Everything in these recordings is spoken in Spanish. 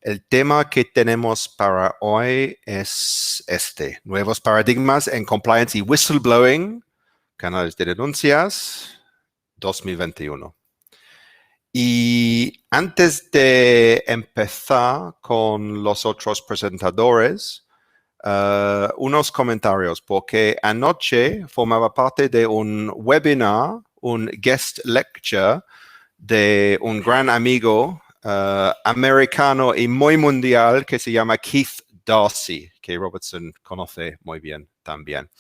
El tema que tenemos para hoy es nuevos paradigmas en compliance y whistleblowing, canales de denuncias, 2021. Y antes de empezar con los otros presentadores, unos comentarios, porque anoche formaba parte de un webinar, un guest lecture de un gran amigo americano y muy mundial que se llama Keith Darcy, que Robertson conoce muy bien también.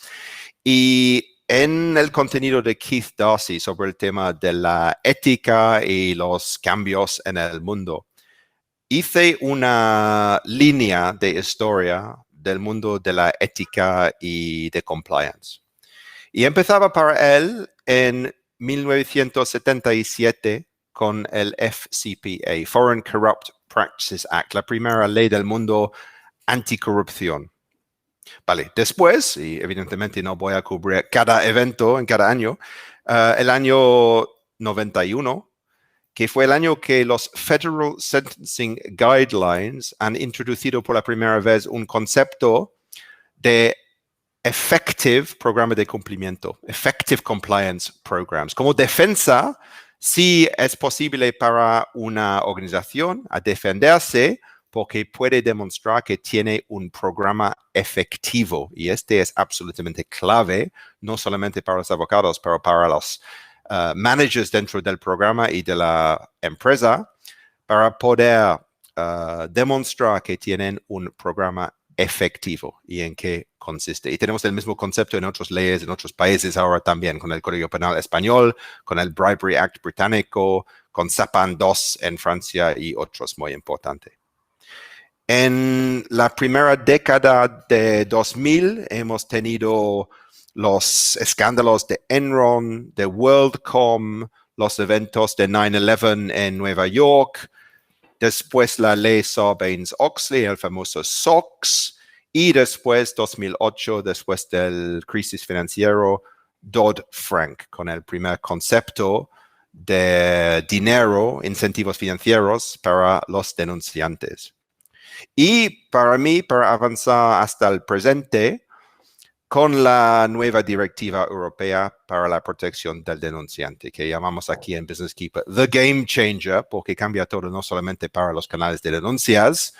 Y en el contenido de Keith Darcy sobre el tema de la ética y los cambios en el mundo, hice una línea de historia del mundo de la ética y de compliance. Y empezaba para él en 1977 con el FCPA, Foreign Corrupt Practices Act, la primera ley del mundo anticorrupción. Vale, después, y evidentemente no voy a cubrir cada evento en cada año, el año 91, que fue el año que los Federal Sentencing Guidelines han introducido por la primera vez un concepto de effective programa de cumplimiento, effective compliance programs. Como defensa, sí es posible para una organización a defenderse porque puede demostrar que tiene un programa efectivo. Y este es absolutamente clave, no solamente para los abogados, pero para los managers dentro del programa y de la empresa, para poder demostrar que tienen un programa efectivo y en qué consiste. Y tenemos el mismo concepto en otras leyes, en otros países ahora también, con el Código Penal español, con el Bribery Act británico, con SAPAN 2 en Francia y otros muy importantes. En la primera década de 2000 hemos tenido los escándalos de Enron, de WorldCom, los eventos de 9/11 en Nueva York, después la ley Sarbanes-Oxley, el famoso SOX, y después 2008, después del crisis financiero, Dodd-Frank, con el primer concepto de dinero, incentivos financieros para los denunciantes. Y para mí, para avanzar hasta el presente, con la nueva directiva europea para la protección del denunciante, que llamamos aquí en Business Keeper The Game Changer, porque cambia todo no solamente para los canales de denuncias,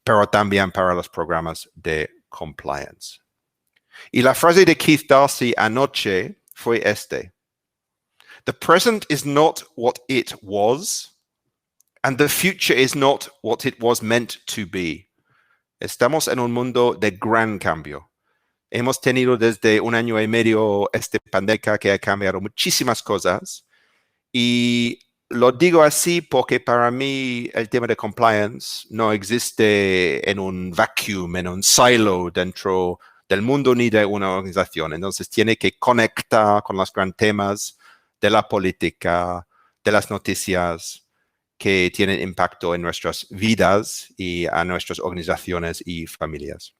pero también para los programas de compliance. Y la frase de Keith Darcy anoche fue The present is not what it was, and the future is not what it was meant to be. Estamos en un mundo de gran cambio. Hemos tenido desde un año y medio pandemia que ha cambiado muchísimas cosas. Y lo digo así porque para mí el tema de compliance no existe en un vacuum, en un silo dentro del mundo ni de una organización. Entonces tiene que conectar con los grandes temas de la política, de las noticias que tienen impacto en nuestras vidas y a nuestras organizaciones y familias.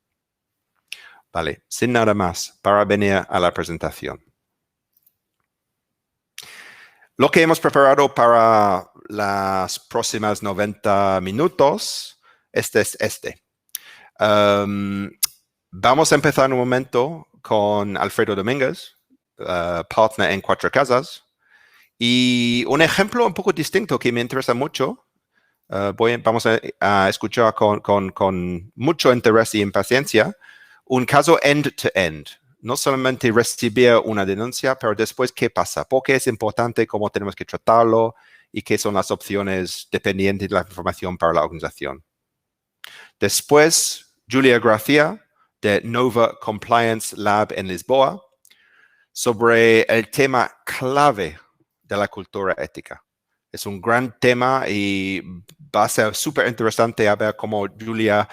Vale, sin nada más, para venir a la presentación. Lo que hemos preparado para las próximas 90 minutos, es vamos a empezar en un momento con Alfredo Domínguez, partner en Cuatro Casas, y un ejemplo un poco distinto que me interesa mucho. Vamos a escuchar con mucho interés y impaciencia un caso end-to-end. No solamente recibir una denuncia, pero después, ¿qué pasa? ¿Por qué es importante? ¿Cómo tenemos que tratarlo? ¿Y qué son las opciones dependientes de la información para la organización? Después, Julia Gracia, de Nova Compliance Lab en Lisboa, sobre el tema clave de la cultura ética. Es un gran tema y va a ser súper interesante a ver cómo Julia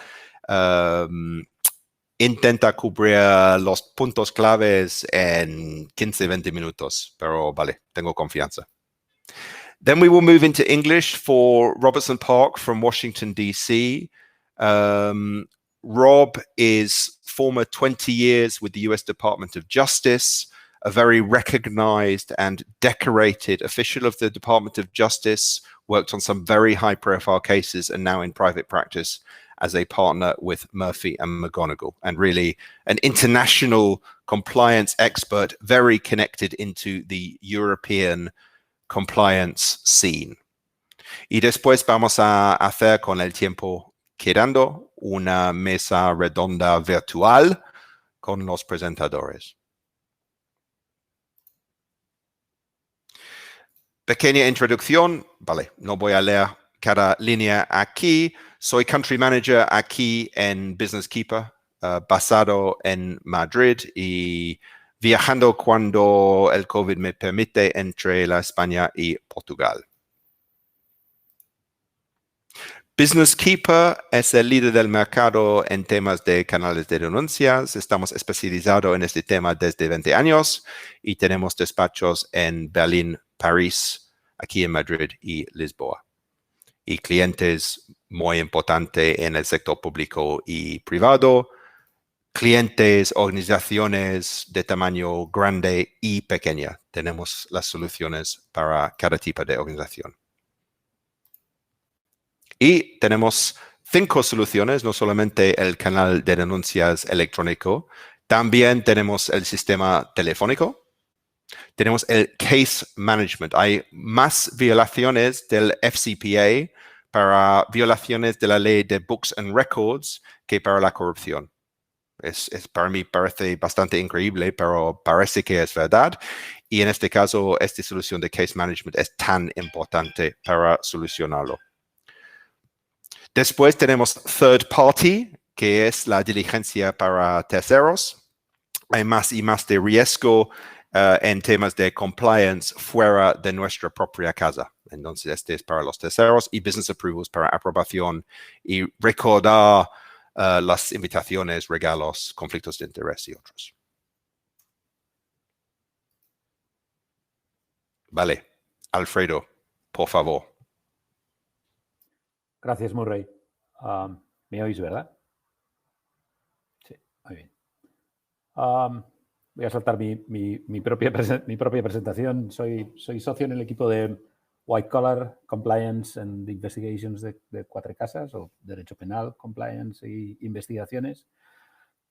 intenta cubrir los puntos claves en 15-20 minutos, pero vale, tengo confianza. Then we will move into English for Robertson Park from Washington, D.C. Rob is former 20 years with the US Department of Justice, a very recognized and decorated official of the Department of Justice, worked on some very high-profile cases, and now in private practice as a partner with Murphy and McGonagall, and really an international compliance expert, very connected into the European compliance scene. Y después vamos a hacer, con el tiempo quedando, una mesa redonda virtual con los presentadores. Pequeña introducción, vale, no voy a leer cada línea aquí. Soy Country Manager aquí en Business Keeper, basado en Madrid y viajando cuando el COVID me permite entre la España y Portugal. Business Keeper es el líder del mercado en temas de canales de denuncias. Estamos especializados en este tema desde 20 años y tenemos despachos en Berlín, París, aquí en Madrid y Lisboa. Y clientes muy importantes en el sector público y privado, clientes, organizaciones de tamaño grande y pequeña. Tenemos las soluciones para cada tipo de organización. Y tenemos 5 soluciones, no solamente el canal de denuncias electrónico, también tenemos el sistema telefónico, tenemos el case management. Hay más violaciones del FCPA para violaciones de la ley de Books and Records que para la corrupción. Para mí parece bastante increíble, pero parece que es verdad. Y en este caso, esta solución de case management es tan importante para solucionarlo. Después tenemos third party, que es la diligencia para terceros. Hay más y más de riesgo en temas de compliance fuera de nuestra propia casa. Entonces, este es para los terceros y business approvals para aprobación y recordar las invitaciones, regalos, conflictos de interés y otros. Vale, Alfredo, por favor. Gracias, Murray. ¿Me oís, verdad? Sí, muy bien. Voy a saltar mi propia presentación. Soy socio en el equipo de White Collar Compliance and Investigations de Cuatro Casas, o Derecho Penal, Compliance y Investigaciones,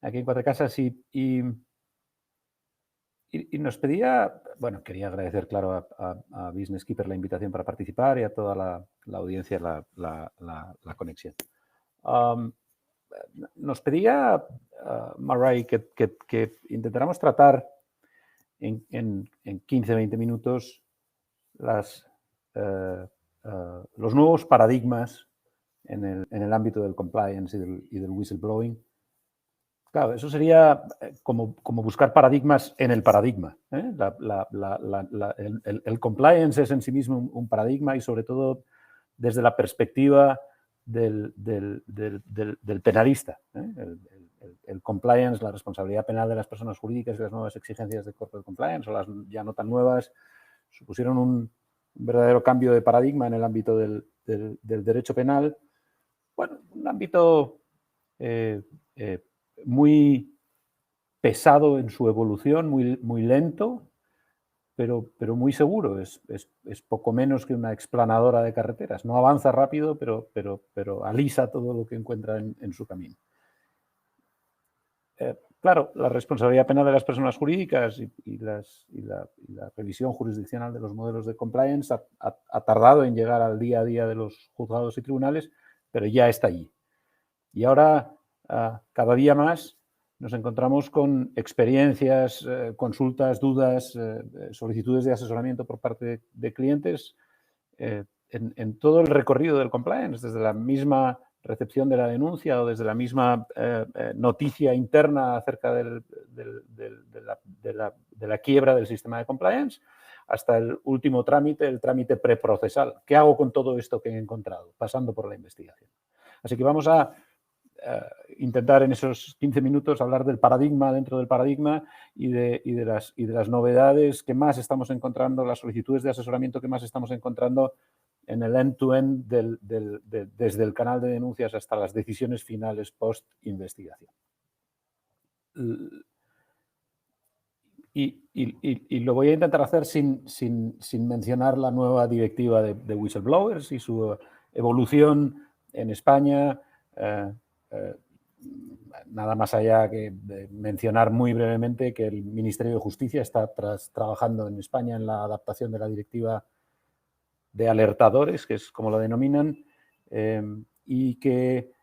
aquí en Cuatro Casas. Y nos pedía, bueno, quería agradecer, claro, a Business Keeper la invitación para participar y a toda la audiencia la conexión. Nos pedía, Murray, que intentáramos tratar en 15-20 minutos los nuevos paradigmas en el ámbito del compliance y del whistleblowing. Claro, eso sería como buscar paradigmas en el paradigma, ¿eh? El compliance es en sí mismo un paradigma y sobre todo desde la perspectiva del penalista, ¿eh? El compliance, la responsabilidad penal de las personas jurídicas y las nuevas exigencias de corporate compliance, o las ya no tan nuevas, supusieron un verdadero cambio de paradigma en el ámbito del derecho penal. Bueno, un ámbito muy pesado en su evolución, muy lento, pero muy seguro. Es poco menos que una explanadora de carreteras. No avanza rápido, pero alisa todo lo que encuentra en su camino. Claro, la responsabilidad penal de las personas jurídicas y la revisión jurisdiccional de los modelos de compliance ha tardado en llegar al día a día de los juzgados y tribunales, pero ya está allí. Y ahora, cada día más, nos encontramos con experiencias, consultas, dudas, solicitudes de asesoramiento por parte de clientes en todo el recorrido del compliance, desde la misma recepción de la denuncia o desde la misma noticia interna acerca de la quiebra del sistema de compliance, hasta el último trámite, el trámite preprocesal. ¿Qué hago con todo esto que he encontrado? Pasando por la investigación. Así que vamos a intentar en esos 15 minutos hablar del paradigma dentro del paradigma y de las novedades que más estamos encontrando, las solicitudes de asesoramiento que más estamos encontrando en el end-to-end desde el canal de denuncias hasta las decisiones finales post-investigación. y lo voy a intentar hacer sin mencionar la nueva directiva de whistleblowers y su evolución en España. Nada más allá que de mencionar muy brevemente que el Ministerio de Justicia está trabajando en España en la adaptación de la directiva de alertadores, que es como lo denominan, y que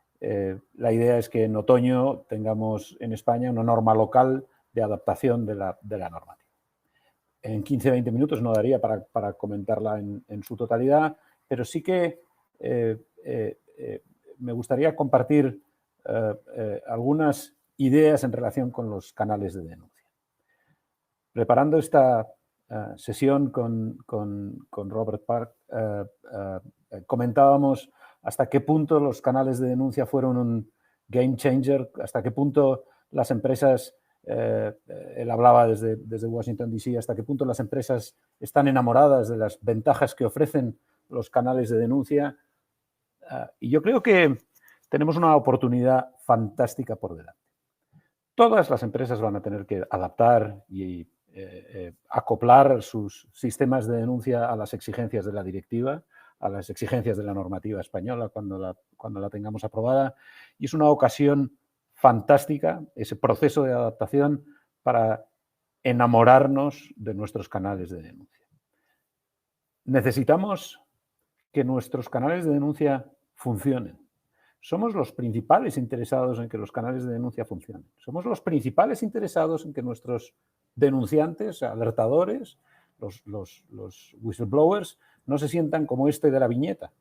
la idea es que en otoño tengamos en España una norma local de adaptación de la normativa. En 15-20 minutos no daría para comentarla en su totalidad, pero sí que me gustaría compartir algunas ideas en relación con los canales de denuncia. Preparando esta sesión con Robert Park, comentábamos hasta qué punto los canales de denuncia fueron un game changer, hasta qué punto las empresas, él hablaba desde Washington, D.C., hasta qué punto las empresas están enamoradas de las ventajas que ofrecen los canales de denuncia. Y yo creo que tenemos una oportunidad fantástica por delante. Todas las empresas van a tener que adaptar y acoplar sus sistemas de denuncia a las exigencias de la directiva, a las exigencias de la normativa española cuando la tengamos aprobada. Y es una ocasión fantástica, ese proceso de adaptación, para enamorarnos de nuestros canales de denuncia. Necesitamos que nuestros canales de denuncia funcionen. Somos los principales interesados en que los canales de denuncia funcionen. Somos los principales interesados en que nuestros denunciantes, alertadores, los whistleblowers, no se sientan como este de la viñeta.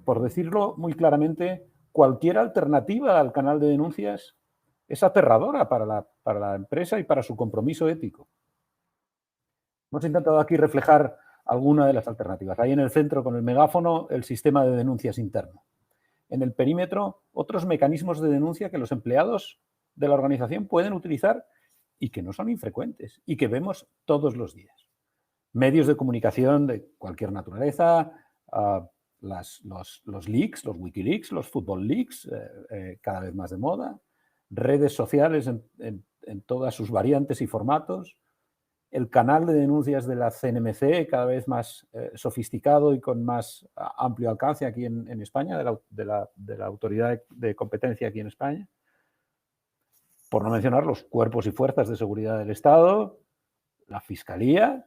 Por decirlo muy claramente, cualquier alternativa al canal de denuncias es aterradora para la empresa y para su compromiso ético. Hemos intentado aquí reflejar alguna de las alternativas. Ahí en el centro, con el megáfono, el sistema de denuncias interno. En el perímetro, otros mecanismos de denuncia que los empleados de la organización pueden utilizar y que no son infrecuentes y que vemos todos los días. Medios de comunicación de cualquier naturaleza, los leaks, los Wikileaks, los Football Leaks, cada vez más de moda, redes sociales en todas sus variantes y formatos, el canal de denuncias de la CNMC, cada vez más sofisticado y con más amplio alcance aquí en España, de la autoridad de competencia aquí en España. Por no mencionar los cuerpos y fuerzas de seguridad del Estado, la Fiscalía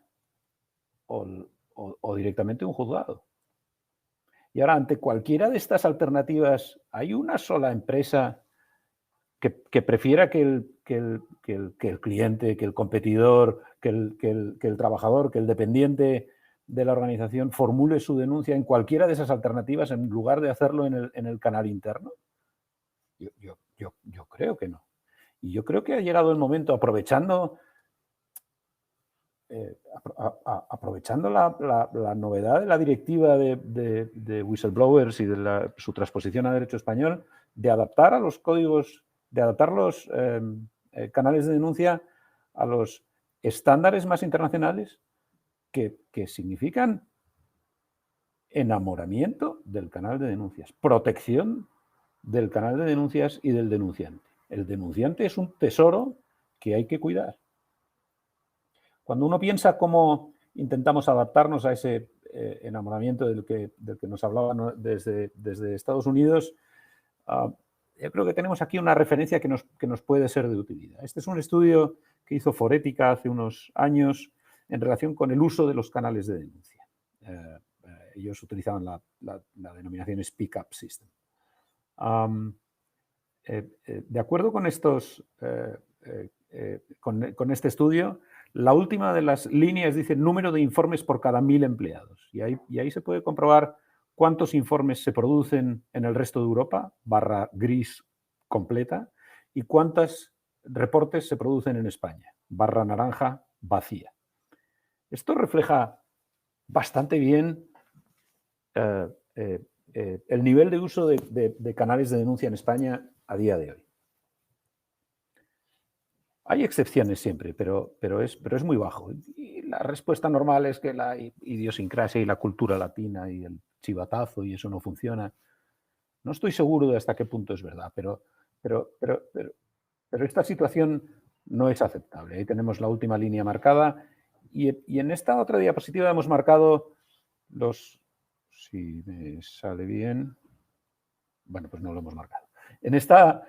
o directamente un juzgado. Y ahora, ante cualquiera de estas alternativas, ¿hay una sola empresa que prefiera que el cliente, que el competidor, que el trabajador, que el dependiente de la organización formule su denuncia en cualquiera de esas alternativas en lugar de hacerlo en el canal interno? Yo creo que no. Y yo creo que ha llegado el momento, aprovechando la novedad de la directiva de whistleblowers y de su transposición a derecho español, de adaptar a los códigos, de adaptar los canales de denuncia a los estándares más internacionales que significan enamoramiento del canal de denuncias, protección del canal de denuncias y del denunciante. El denunciante es un tesoro que hay que cuidar. Cuando uno piensa cómo intentamos adaptarnos a ese enamoramiento del que nos hablaban desde Estados Unidos, yo creo que tenemos aquí una referencia que nos puede ser de utilidad. Este es un estudio que hizo Forética hace unos años en relación con el uso de los canales de denuncia. Ellos utilizaban la denominación Speak Up System. De acuerdo con con este estudio, la última de las líneas dice número de informes por cada 1000 empleados. Y ahí se puede comprobar cuántos informes se producen en el resto de Europa, barra gris completa, y cuántos reportes se producen en España, barra naranja vacía. Esto refleja bastante bien el nivel de uso de canales de denuncia en España a día de hoy. Hay excepciones siempre, pero es muy bajo. Y la respuesta normal es que la idiosincrasia y la cultura latina y el chivatazo y eso no funciona. No estoy seguro de hasta qué punto es verdad, pero Pero esta situación no es aceptable. Ahí tenemos la última línea marcada y en esta otra diapositiva hemos marcado los... Si me sale bien... Bueno, pues no lo hemos marcado. En esta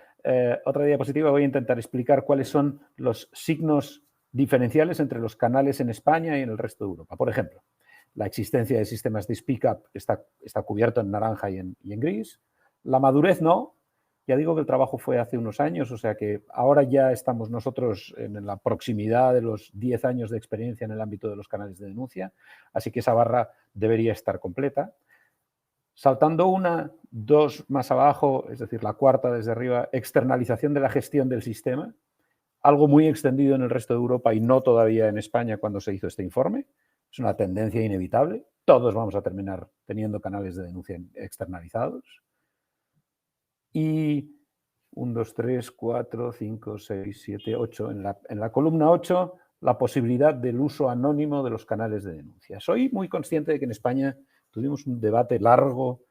otra diapositiva voy a intentar explicar cuáles son los signos diferenciales entre los canales en España y en el resto de Europa. Por ejemplo, la existencia de sistemas de speak-up está cubierto en naranja y en gris. La madurez no. Ya digo que el trabajo fue hace unos años, o sea que ahora ya estamos nosotros en la proximidad de los 10 años de experiencia en el ámbito de los canales de denuncia, así que esa barra debería estar completa. Saltando una, dos más abajo, es decir, la cuarta desde arriba, externalización de la gestión del sistema, algo muy extendido en el resto de Europa y no todavía en España cuando se hizo este informe. Es una tendencia inevitable. Todos vamos a terminar teniendo canales de denuncia externalizados. Y 1, 2, 3, 4, 5, 6, 7, 8. En la columna 8, la posibilidad del uso anónimo de los canales de denuncia. Soy muy consciente de que en España tuvimos un debate largo,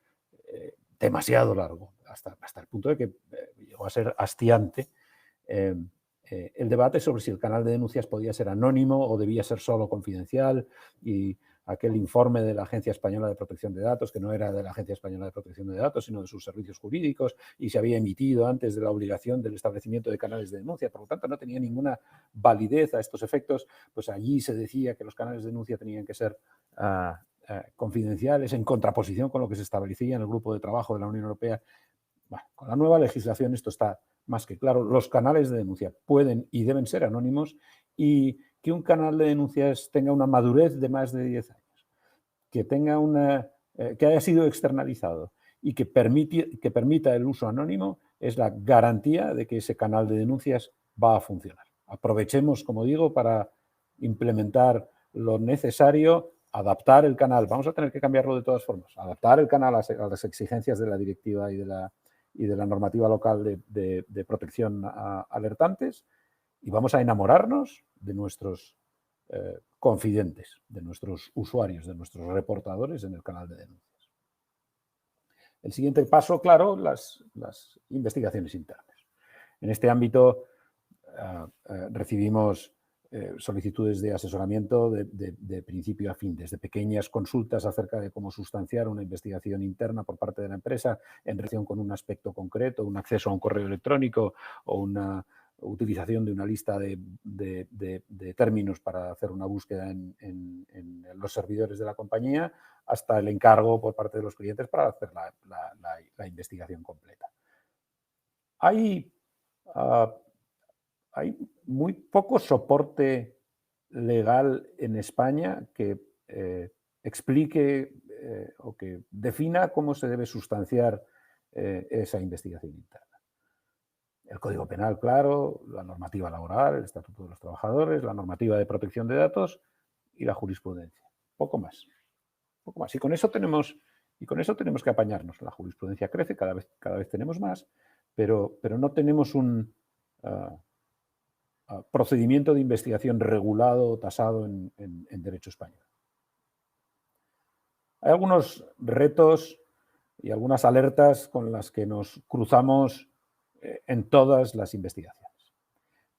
demasiado largo, hasta el punto de que llegó a ser hastiante, el debate sobre si el canal de denuncias podía ser anónimo o debía ser solo confidencial, y aquel informe de la Agencia Española de Protección de Datos, que no era de la Agencia Española de Protección de Datos, sino de sus servicios jurídicos, y se había emitido antes de la obligación del establecimiento de canales de denuncia, por lo tanto no tenía ninguna validez a estos efectos. Pues allí se decía que los canales de denuncia tenían que ser confidenciales, en contraposición con lo que se establecía en el grupo de trabajo de la Unión Europea. Bueno, con la nueva legislación esto está más que claro. Los canales de denuncia pueden y deben ser anónimos, y que un canal de denuncias tenga una madurez de más de 10 años, que tenga que haya sido externalizado y que permita el uso anónimo es la garantía de que ese canal de denuncias va a funcionar. Aprovechemos, como digo, para implementar lo necesario, adaptar el canal. Vamos a tener que cambiarlo de todas formas. Adaptar el canal a las exigencias de la directiva y de la normativa local de protección a alertantes, y vamos a enamorarnos de nuestros confidentes, de nuestros usuarios, de nuestros reportadores en el canal de denuncias. El siguiente paso, claro, las investigaciones internas. En este ámbito recibimos solicitudes de asesoramiento de principio a fin, desde pequeñas consultas acerca de cómo sustanciar una investigación interna por parte de la empresa en relación con un aspecto concreto, un acceso a un correo electrónico o una utilización de una lista de términos para hacer una búsqueda en los servidores de la compañía, hasta el encargo por parte de los clientes para hacer la investigación completa. Hay muy poco soporte legal en España que explique o que defina cómo se debe sustanciar esa investigación interna. El Código Penal, claro, la normativa laboral, el Estatuto de los Trabajadores, la normativa de protección de datos y la jurisprudencia. Poco más. Poco más. Y con eso tenemos que apañarnos. La jurisprudencia crece, cada vez tenemos más, pero no tenemos un procedimiento de investigación regulado o tasado en derecho español. Hay algunos retos y algunas alertas con las que nos cruzamos en todas las investigaciones.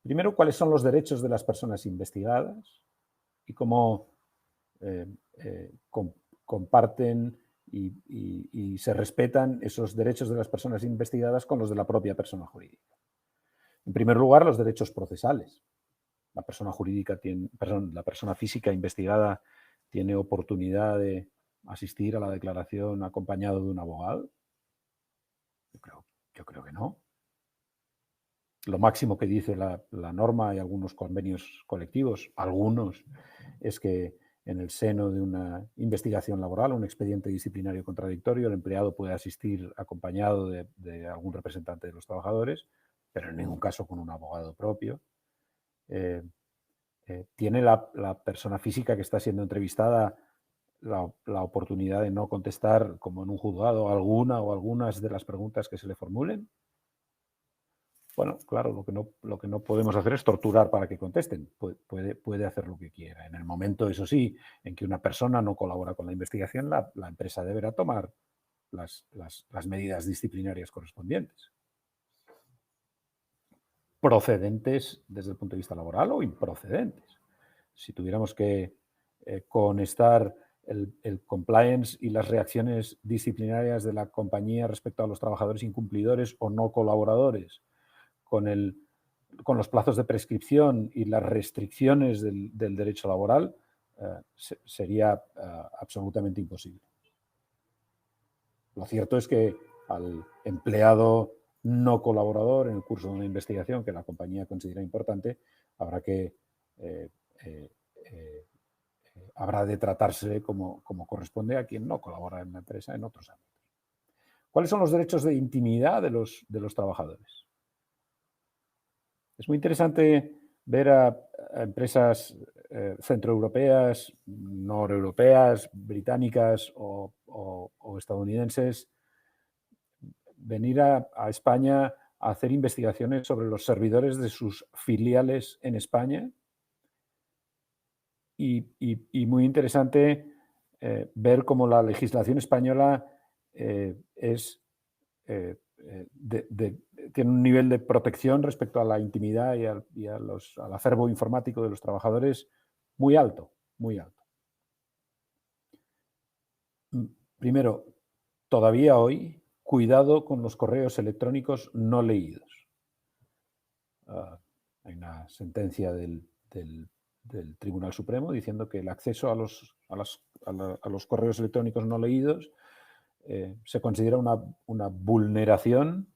Primero, ¿cuáles son los derechos de las personas investigadas y cómo comparten y se respetan esos derechos de las personas investigadas con los de la propia persona jurídica? En primer lugar, los derechos procesales. La persona física investigada tiene oportunidad de asistir a la declaración acompañado de un abogado. Yo creo que no. Lo máximo que dice la norma y algunos convenios colectivos, algunos, es que en el seno de una investigación laboral, un expediente disciplinario contradictorio, el empleado puede asistir acompañado de algún representante de los trabajadores, pero en ningún caso con un abogado propio. Tiene la persona física que está siendo entrevistada la oportunidad de no contestar, como en un juzgado, alguna o algunas de las preguntas que se le formulen. Bueno, claro, lo que no podemos hacer es torturar para que contesten. Puede hacer lo que quiera. En el momento, eso sí, en que una persona no colabora con la investigación, la empresa deberá tomar las medidas disciplinarias correspondientes. procedentes desde el punto de vista laboral o improcedentes. Si tuviéramos que conectar el compliance y las reacciones disciplinarias de la compañía respecto a los trabajadores incumplidores o no colaboradores con los plazos de prescripción y las restricciones del derecho laboral, sería absolutamente imposible. Lo cierto es que al empleado no colaborador en el curso de una investigación que la compañía considera importante, habrá de tratarse como corresponde a quien no colabora en la empresa en otros ámbitos. ¿Cuáles son los derechos de intimidad de los trabajadores? Es muy interesante ver a empresas centroeuropeas, noreuropeas, británicas o estadounidenses venir a España a hacer investigaciones sobre los servidores de sus filiales en España. Y muy interesante ver cómo la legislación española tiene un nivel de protección respecto a la intimidad y al acervo informático de los trabajadores muy alto, muy alto. Primero, todavía hoy, cuidado con los correos electrónicos no leídos. Hay una sentencia del Tribunal Supremo diciendo que el acceso a los correos electrónicos no leídos se considera una vulneración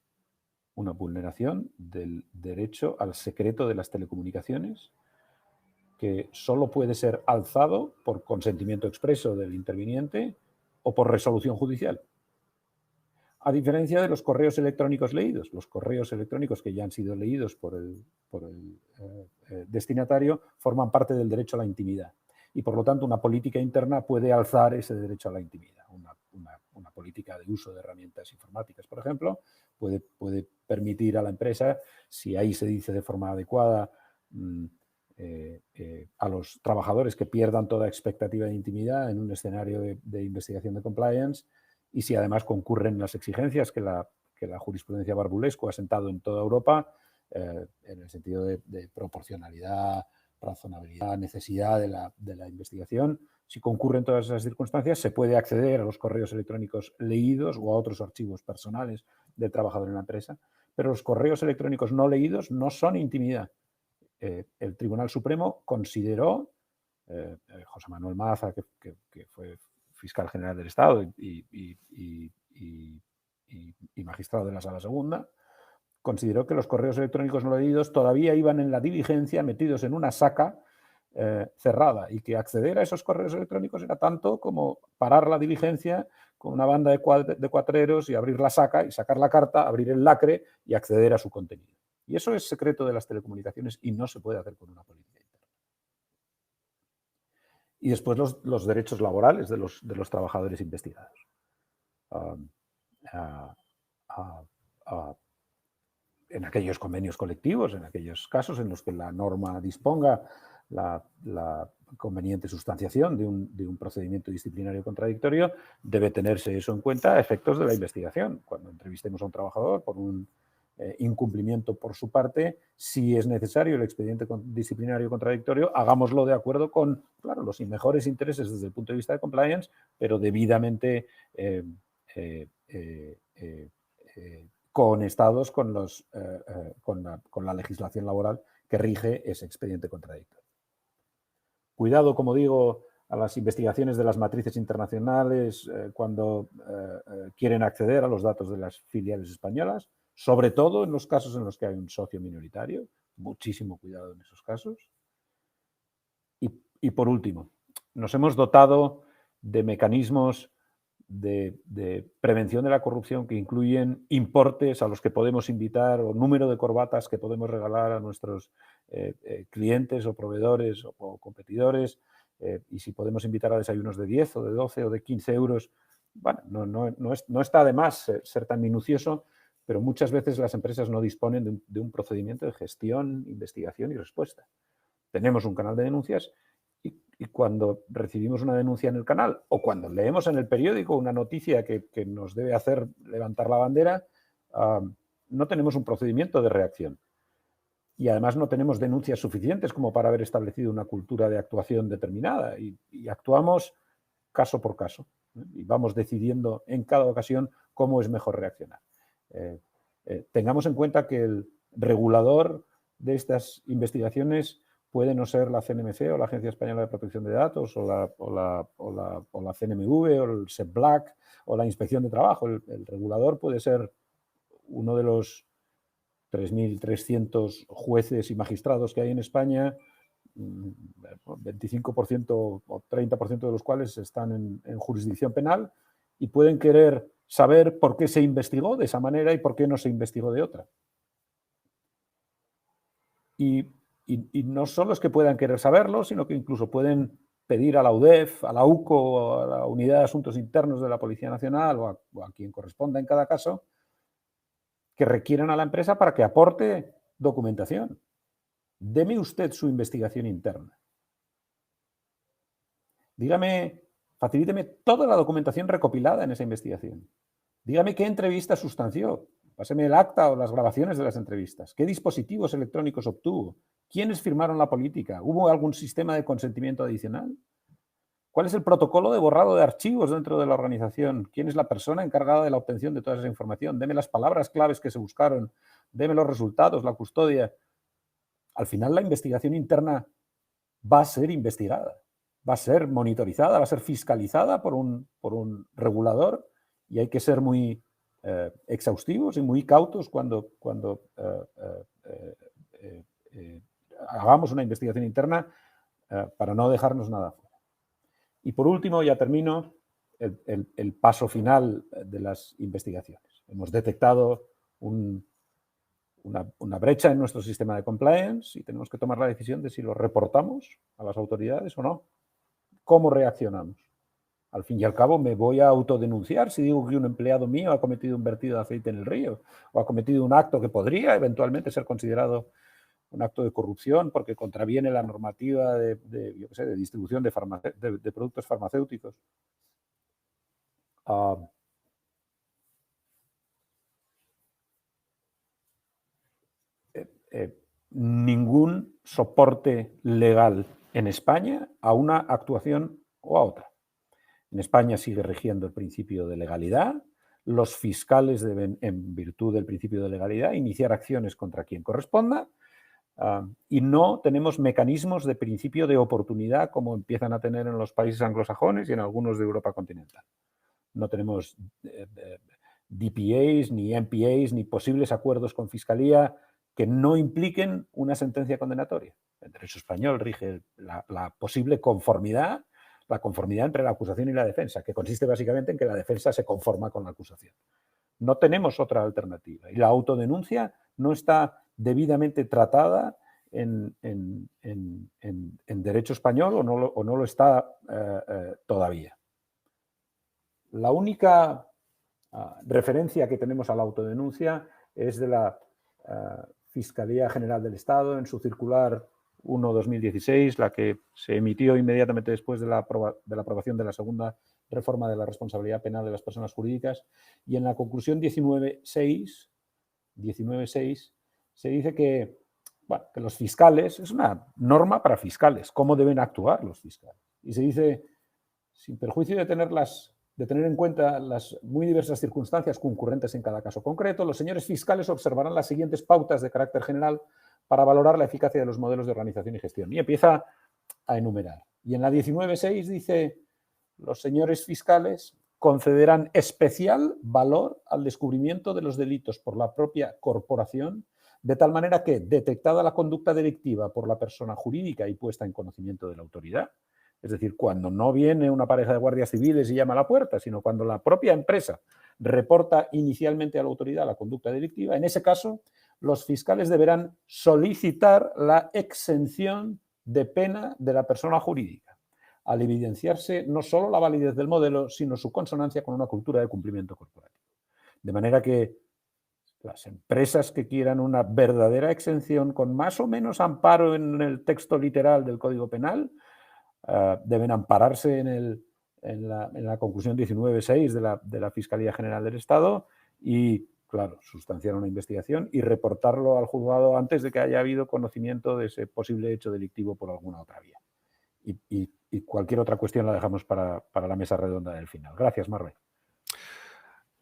del derecho al secreto de las telecomunicaciones, que solo puede ser alzado por consentimiento expreso del interviniente o por resolución judicial. A diferencia de los correos electrónicos leídos, los correos electrónicos que ya han sido leídos por el destinatario forman parte del derecho a la intimidad. Y por lo tanto, una política interna puede alzar ese derecho a la intimidad. Una política de uso de herramientas informáticas, por ejemplo, puede permitir a la empresa, si ahí se dice de forma adecuada, a los trabajadores que pierdan toda expectativa de intimidad en un escenario de investigación de compliance, y si además concurren las exigencias que la jurisprudencia Barbulescu ha sentado en toda Europa, en el sentido de proporcionalidad, razonabilidad, necesidad de la investigación. Si concurren todas esas circunstancias, se puede acceder a los correos electrónicos leídos o a otros archivos personales del trabajador en la empresa, pero los correos electrónicos no leídos no son intimidad. El Tribunal Supremo consideró, José Manuel Maza, que fue fiscal general del Estado y magistrado de la Sala Segunda, consideró que los correos electrónicos no leídos todavía iban en la diligencia metidos en una saca cerrada, y que acceder a esos correos electrónicos era tanto como parar la diligencia con una banda de cuatreros y abrir la saca y sacar la carta, abrir el lacre y acceder a su contenido. Y eso es secreto de las telecomunicaciones y no se puede hacer con una política interna. Y después los derechos laborales de los trabajadores investigados. En aquellos convenios colectivos, en aquellos casos en los que la norma disponga la conveniente sustanciación de un procedimiento disciplinario contradictorio, debe tenerse eso en cuenta a efectos de la investigación. Cuando entrevistemos a un trabajador por un incumplimiento por su parte, si es necesario el expediente disciplinario contradictorio, hagámoslo de acuerdo con, claro, los mejores intereses desde el punto de vista de compliance, pero debidamente conectados con la legislación laboral que rige ese expediente contradictorio. Cuidado, como digo, a las investigaciones de las matrices internacionales cuando quieren acceder a los datos de las filiales españolas, sobre todo en los casos en los que hay un socio minoritario. Muchísimo cuidado en esos casos. Y por último, nos hemos dotado de mecanismos de prevención de la corrupción que incluyen importes a los que podemos invitar o número de corbatas que podemos regalar a nuestros clientes o proveedores o competidores, y si podemos invitar a desayunos de 10 o de 12 o de 15 euros. Bueno, no está de más ser tan minucioso, pero muchas veces las empresas no disponen de un procedimiento de gestión, investigación y respuesta. Tenemos un canal de denuncias y cuando recibimos una denuncia en el canal o cuando leemos en el periódico una noticia que nos debe hacer levantar la bandera, no tenemos un procedimiento de reacción. y además no tenemos denuncias suficientes como para haber establecido una cultura de actuación determinada y actuamos caso por caso, y vamos decidiendo en cada ocasión cómo es mejor reaccionar. Tengamos en cuenta que el regulador de estas investigaciones puede no ser la CNMC o la Agencia Española de Protección de Datos o la CNMV o el SEPBLAC o la Inspección de Trabajo. El regulador puede ser uno de los 3.300 jueces y magistrados que hay en España, 25% o 30% de los cuales están en jurisdicción penal y pueden querer saber por qué se investigó de esa manera y por qué no se investigó de otra. Y no solo es que puedan querer saberlo, sino que incluso pueden pedir a la UDEF, a la UCO, a la Unidad de Asuntos Internos de la Policía Nacional o a quien corresponda en cada caso, que requieran a la empresa para que aporte documentación. Deme usted su investigación interna. Dígame, facilíteme toda la documentación recopilada en esa investigación. Dígame qué entrevista sustanció. Páseme el acta o las grabaciones de las entrevistas. ¿Qué dispositivos electrónicos obtuvo? ¿Quiénes firmaron la política? ¿Hubo algún sistema de consentimiento adicional? ¿Cuál es el protocolo de borrado de archivos dentro de la organización? ¿Quién es la persona encargada de la obtención de toda esa información? Deme las palabras claves que se buscaron. Deme los resultados, la custodia. Al final la investigación interna va a ser investigada, va a ser monitorizada, va a ser fiscalizada por un regulador y hay que ser muy exhaustivos y muy cautos cuando hagamos una investigación interna para no dejarnos nada fuera. Y por último, ya termino, el paso final de las investigaciones. Hemos detectado una brecha en nuestro sistema de compliance y tenemos que tomar la decisión de si lo reportamos a las autoridades o no. ¿Cómo reaccionamos? Al fin y al cabo, me voy a autodenunciar si digo que un empleado mío ha cometido un vertido de aceite en el río o ha cometido un acto que podría eventualmente ser considerado un acto de corrupción porque contraviene la normativa de distribución de productos farmacéuticos. Ningún soporte legal en España a una actuación o a otra. En España sigue rigiendo el principio de legalidad. Los fiscales deben, en virtud del principio de legalidad, iniciar acciones contra quien corresponda. Y no tenemos mecanismos de principio de oportunidad como empiezan a tener en los países anglosajones y en algunos de Europa continental. No tenemos DPAs, ni MPAs, ni posibles acuerdos con fiscalía que no impliquen una sentencia condenatoria. El derecho español rige la posible conformidad, la conformidad entre la acusación y la defensa, que consiste básicamente en que la defensa se conforma con la acusación. No tenemos otra alternativa. Y la autodenuncia no está debidamente tratada en derecho español o no lo está todavía. La única referencia que tenemos a la autodenuncia es de la Fiscalía General del Estado en su circular 1/2016, la que se emitió inmediatamente después de la aprobación de la segunda reforma de la responsabilidad penal de las personas jurídicas, y en la conclusión 19.6 se dice que, bueno, que los fiscales, es una norma para fiscales, cómo deben actuar los fiscales. Y se dice, sin perjuicio de tener en cuenta las muy diversas circunstancias concurrentes en cada caso concreto, los señores fiscales observarán las siguientes pautas de carácter general para valorar la eficacia de los modelos de organización y gestión. Y empieza a enumerar. Y en la 19.6 dice, los señores fiscales concederán especial valor al descubrimiento de los delitos por la propia corporación, de tal manera que, detectada la conducta delictiva por la persona jurídica y puesta en conocimiento de la autoridad, es decir, cuando no viene una pareja de guardias civiles y llama a la puerta, sino cuando la propia empresa reporta inicialmente a la autoridad la conducta delictiva, en ese caso, los fiscales deberán solicitar la exención de pena de la persona jurídica, al evidenciarse no solo la validez del modelo, sino su consonancia con una cultura de cumplimiento corporativo. De manera que las empresas que quieran una verdadera exención con más o menos amparo en el texto literal del Código Penal, deben ampararse en la conclusión 19.6 de la Fiscalía General del Estado y claro, sustanciar una investigación y reportarlo al juzgado antes de que haya habido conocimiento de ese posible hecho delictivo por alguna otra vía. Y cualquier otra cuestión la dejamos para la mesa redonda del final. Gracias, Marve.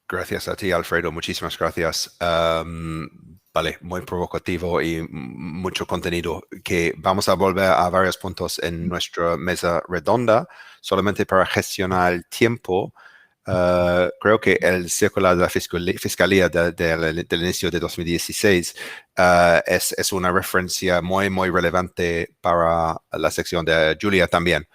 Gracias a ti, Alfredo. Muchísimas gracias. Vale, muy provocativo y mucho contenido. Que vamos a volver a varios puntos en nuestra mesa redonda, solamente para gestionar el tiempo. Creo que el circular de la Fiscalía del inicio de 2016 es una referencia muy, muy relevante para la sección de Julia también.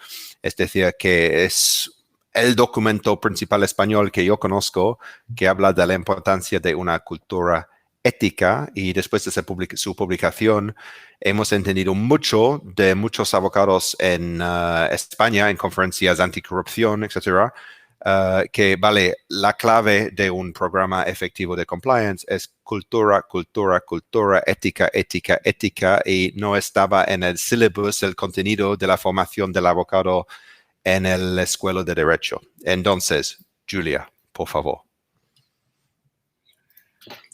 Es decir, que es el documento principal español que yo conozco que habla de la importancia de una cultura ética, y después de su publicación hemos entendido mucho de muchos abogados en España, en conferencias anticorrupción, etcétera, que vale, la clave de un programa efectivo de compliance es cultura, cultura, cultura, ética, ética, ética, y no estaba en el syllabus, el contenido de la formación del abogado en la escuela de Derecho. Entonces, Julia, por favor.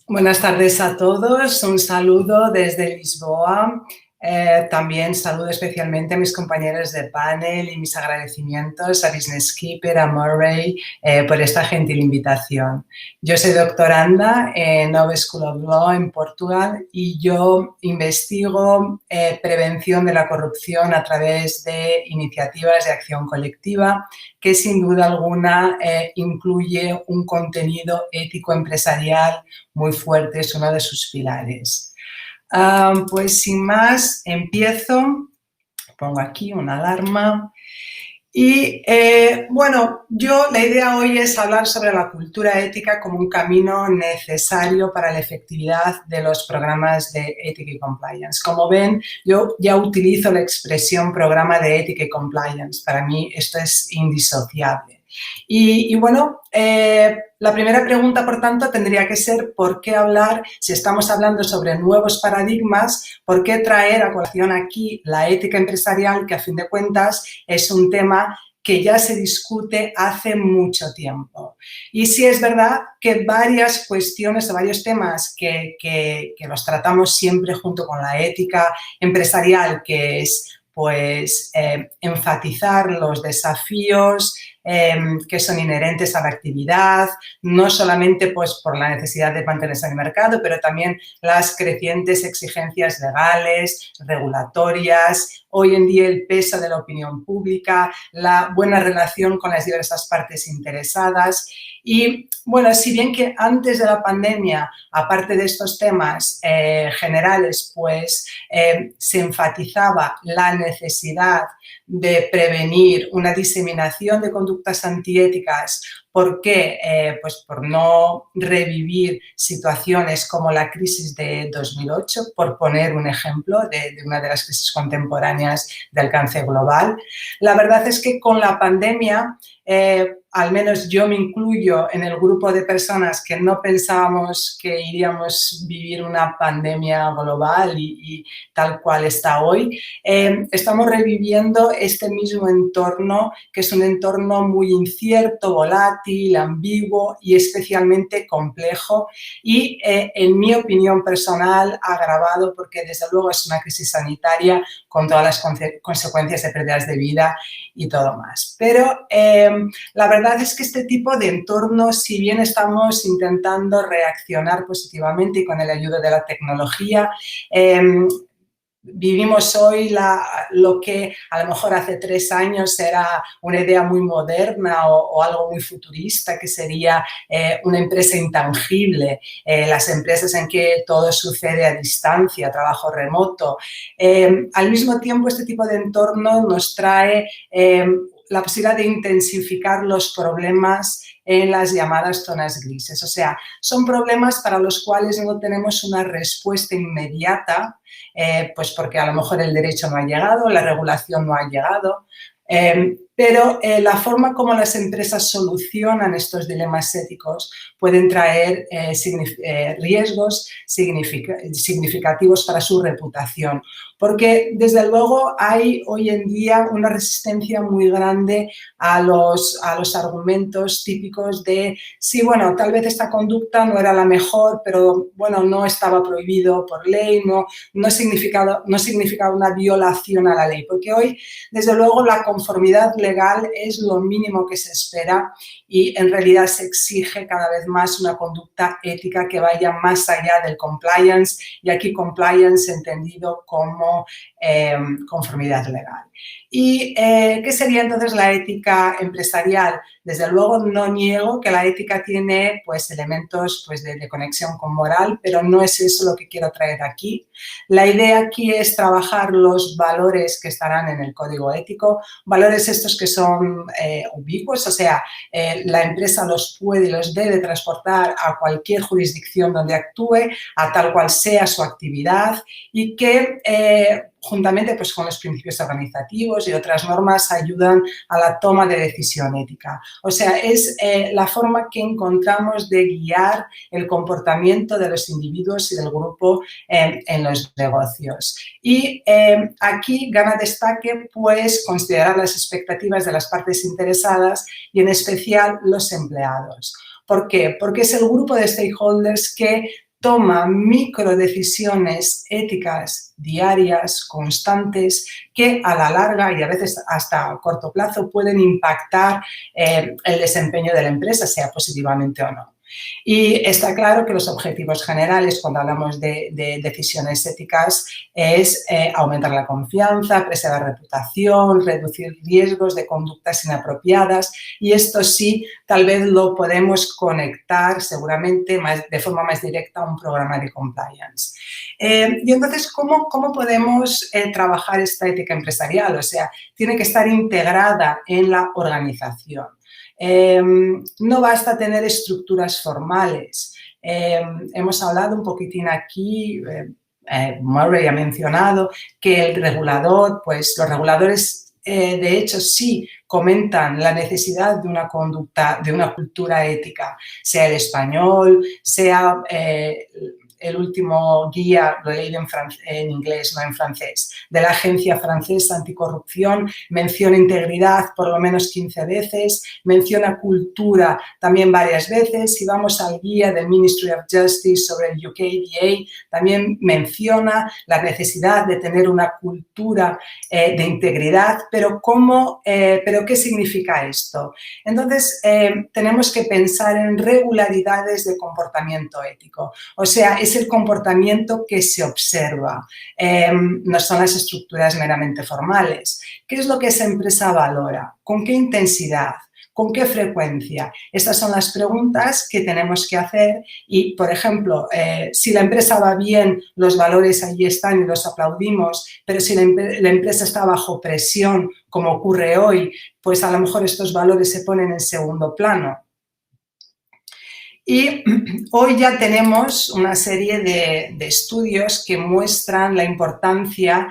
Buenas tardes a todos. Un saludo desde Lisboa. También saludo especialmente a mis compañeros de panel y mis agradecimientos a Business Keeper, a Murray, por esta gentil invitación. Yo soy doctoranda en Nova School of Law en Portugal y yo investigo prevención de la corrupción a través de iniciativas de acción colectiva que sin duda alguna incluye un contenido ético empresarial muy fuerte, es uno de sus pilares. Pues sin más, empiezo, pongo aquí una alarma y bueno, la idea hoy es hablar sobre la cultura ética como un camino necesario para la efectividad de los programas de ética y compliance. Como ven, yo ya utilizo la expresión programa de ética y compliance, para mí esto es indisociable. Y bueno, la primera pregunta, por tanto, tendría que ser ¿por qué hablar, si estamos hablando sobre nuevos paradigmas, por qué traer a colación aquí la ética empresarial, que a fin de cuentas es un tema que ya se discute hace mucho tiempo? Y sí es verdad que varias cuestiones o varios temas que los tratamos siempre junto con la ética empresarial, que es pues enfatizar los desafíos que son inherentes a la actividad, no solamente pues, por la necesidad de mantenerse en el mercado, pero también las crecientes exigencias legales, regulatorias, hoy en día el peso de la opinión pública, la buena relación con las diversas partes interesadas. Y bueno, si bien que antes de la pandemia, aparte de estos temas generales, pues se enfatizaba la necesidad de prevenir una diseminación de conductas antiéticas. ¿Por qué? Pues por no revivir situaciones como la crisis de 2008, por poner un ejemplo de una de las crisis contemporáneas de alcance global. La verdad es que con la pandemia, al menos yo me incluyo en el grupo de personas que no pensábamos que iríamos a vivir una pandemia global y tal cual está hoy. Estamos reviviendo este mismo entorno, que es un entorno muy incierto, volátil, ambiguo y especialmente complejo y, en mi opinión personal, agravado porque desde luego es una crisis sanitaria con todas las consecuencias de pérdidas de vida y todo más. Pero la verdad es que este tipo de entornos, si bien estamos intentando reaccionar positivamente y con el ayuda de la tecnología, vivimos hoy lo que a lo mejor hace 3 años era una idea muy moderna o algo muy futurista, que sería una empresa intangible, las empresas en que todo sucede a distancia, trabajo remoto. Al mismo tiempo, este tipo de entorno nos trae la posibilidad de intensificar los problemas en las llamadas zonas grises. O sea, son problemas para los cuales no tenemos una respuesta inmediata, pues porque a lo mejor el derecho no ha llegado, la regulación no ha llegado, pero la forma como las empresas solucionan estos dilemas éticos pueden traer riesgos significativos para su reputación. Porque, desde luego, hay hoy en día una resistencia muy grande a los argumentos típicos de, sí, bueno, tal vez esta conducta no era la mejor, pero, bueno, no estaba prohibido por ley, no significaba una violación a la ley. Porque hoy, desde luego, la conformidad legal es lo mínimo que se espera y, en realidad, se exige cada vez más una conducta ética que vaya más allá del compliance, y aquí compliance entendido como conformidad legal. ¿Y qué sería entonces la ética empresarial? Desde luego no niego que la ética tiene pues, elementos pues, de conexión con moral, pero no es eso lo que quiero traer aquí. La idea aquí es trabajar los valores que estarán en el código ético, valores estos que son ubicuos, o sea, la empresa los puede y los debe transportar a cualquier jurisdicción donde actúe, a tal cual sea su actividad, y que juntamente pues, con los principios organizativos y otras normas ayudan a la toma de decisión ética. O sea, es la forma que encontramos de guiar el comportamiento de los individuos y del grupo en los negocios. Y aquí gana destaque pues, considerar las expectativas de las partes interesadas y en especial los empleados. ¿Por qué? Porque es el grupo de stakeholders que toma microdecisiones éticas diarias, constantes, que a la larga y a veces hasta a corto plazo pueden impactar el desempeño de la empresa, sea positivamente o no. Y está claro que los objetivos generales cuando hablamos de decisiones éticas es aumentar la confianza, preservar reputación, reducir riesgos de conductas inapropiadas, y esto sí, tal vez lo podemos conectar seguramente de forma más directa a un programa de compliance. Y entonces, ¿cómo podemos trabajar esta ética empresarial? O sea, tiene que estar integrada en la organización. No basta tener estructuras formales. Hemos hablado un poquitín aquí, Murray ha mencionado que el regulador, pues los reguladores de hecho sí comentan la necesidad de una conducta, de una cultura ética, sea el español, sea el último guía, lo he leído en inglés, no en francés, de la Agencia Francesa Anticorrupción, menciona integridad por lo menos 15 veces, menciona cultura también varias veces. Si vamos al guía del Ministry of Justice sobre el UKDA, también menciona la necesidad de tener una cultura de integridad, pero ¿qué significa esto? Entonces, tenemos que pensar en regularidades de comportamiento ético, o sea, es el comportamiento que se observa, no son las estructuras meramente formales. ¿Qué es lo que esa empresa valora? ¿Con qué intensidad? ¿Con qué frecuencia? Estas son las preguntas que tenemos que hacer y, por ejemplo, si la empresa va bien, los valores allí están y los aplaudimos, pero si la empresa está bajo presión, como ocurre hoy, pues a lo mejor estos valores se ponen en segundo plano. Y hoy ya tenemos una serie de estudios que muestran la importancia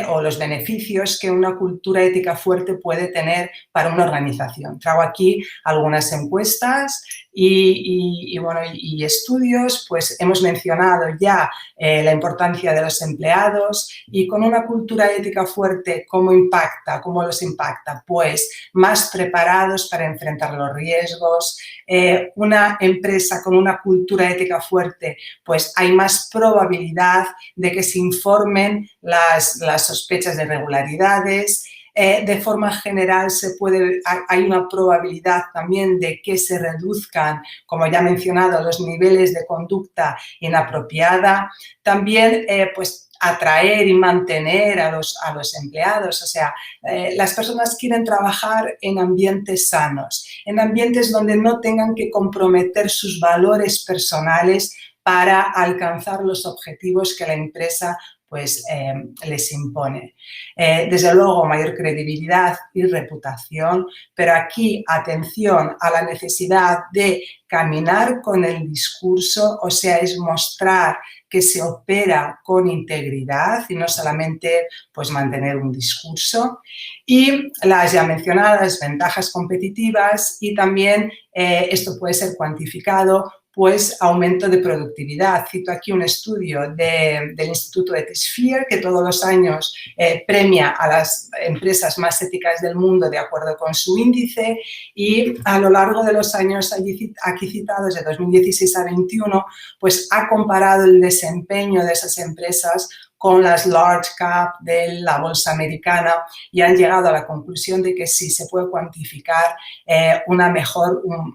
o los beneficios que una cultura ética fuerte puede tener para una organización. Traigo aquí algunas encuestas y estudios, pues hemos mencionado ya la importancia de los empleados y con una cultura ética fuerte, ¿cómo los impacta? Pues más preparados para enfrentar los riesgos. Una empresa con una cultura ética fuerte, pues hay más probabilidad de que se informen las sospechas de irregularidades. De forma general hay una probabilidad también de que se reduzcan, como ya he mencionado, los niveles de conducta inapropiada. También, pues, atraer y mantener a los empleados. O sea, las personas quieren trabajar en ambientes sanos, en ambientes donde no tengan que comprometer sus valores personales para alcanzar los objetivos que la empresa pues les impone. Desde luego, mayor credibilidad y reputación, pero aquí, atención a la necesidad de caminar con el discurso, o sea, es mostrar que se opera con integridad y no solamente pues, mantener un discurso. Y las ya mencionadas ventajas competitivas y también esto puede ser cuantificado, pues aumento de productividad. Cito aquí un estudio del Instituto Ethisphere que todos los años premia a las empresas más éticas del mundo de acuerdo con su índice y a lo largo de los años aquí citados, de 2016 a 2021, pues ha comparado el desempeño de esas empresas con las large cap de la bolsa americana y han llegado a la conclusión de que sí se puede cuantificar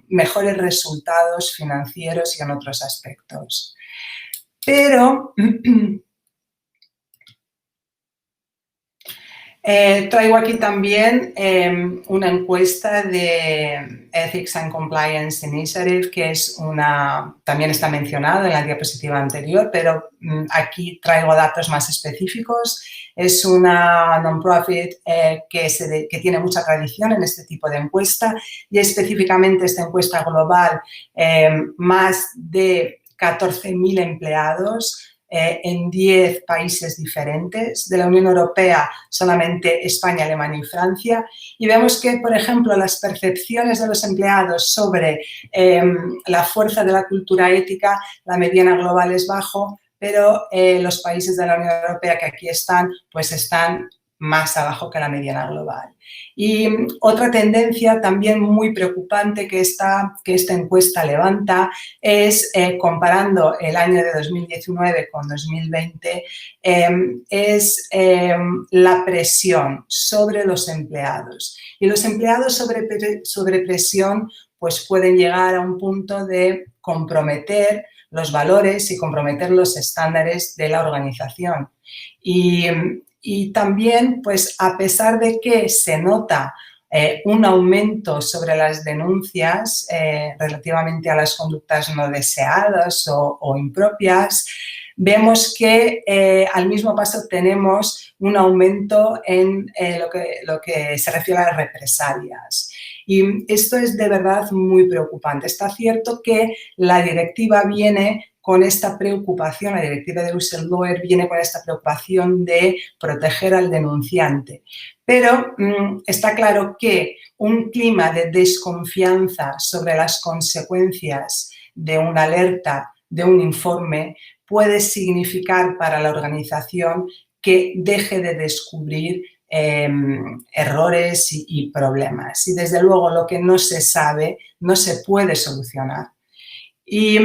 mejores resultados financieros y en otros aspectos. Pero traigo aquí también una encuesta de Ethics and Compliance Initiative, que es también está mencionado en la diapositiva anterior, pero aquí traigo datos más específicos. Es una non-profit que tiene mucha tradición en este tipo de encuesta y específicamente esta encuesta global, más de 14.000 empleados, en 10 países diferentes. De la Unión Europea solamente España, Alemania y Francia. Y vemos que, por ejemplo, las percepciones de los empleados sobre la fuerza de la cultura ética, la mediana global es bajo, pero los países de la Unión Europea que aquí están, pues están más abajo que la mediana global. Y otra tendencia también muy preocupante que esta encuesta levanta es, comparando el año de 2019 con 2020, es la presión sobre los empleados. Y los empleados sobre presión pues pueden llegar a un punto de comprometer los valores y comprometer los estándares de la organización. Y también, pues a pesar de que se nota un aumento sobre las denuncias relativamente a las conductas no deseadas o impropias, vemos que al mismo paso tenemos un aumento en lo que se refiere a las represalias. Y esto es de verdad muy preocupante. Está cierto que la directiva viene con esta preocupación, la directiva de whistleblower viene con esta preocupación de proteger al denunciante. Pero está claro que un clima de desconfianza sobre las consecuencias de una alerta, de un informe, puede significar para la organización que deje de descubrir errores y problemas. Y desde luego lo que no se sabe no se puede solucionar. Y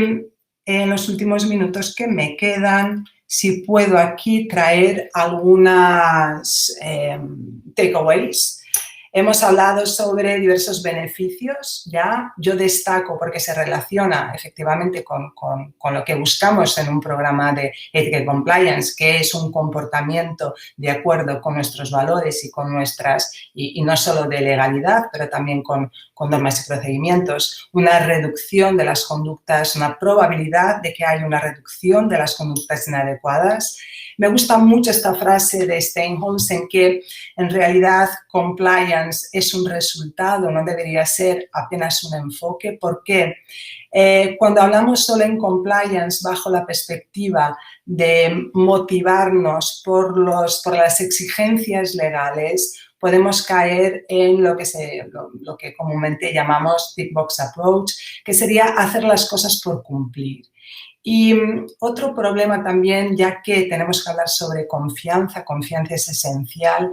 en los últimos minutos que me quedan, si puedo aquí traer algunas takeaways. Hemos hablado sobre diversos beneficios, ¿ya? Yo destaco porque se relaciona efectivamente con lo que buscamos en un programa de Ethical y Compliance, que es un comportamiento de acuerdo con nuestros valores y con nuestras, y no solo de legalidad, pero también con normas y procedimientos, una reducción de las conductas, una probabilidad de que haya una reducción de las conductas inadecuadas. Me gusta mucho esta frase de Steinholz en que en realidad compliance es un resultado, no debería ser apenas un enfoque. ¿Por qué? Cuando hablamos solo en compliance bajo la perspectiva de motivarnos por las exigencias legales, podemos caer en lo que comúnmente llamamos tick box approach, que sería hacer las cosas por cumplir. Y otro problema también, ya que tenemos que hablar sobre confianza es esencial.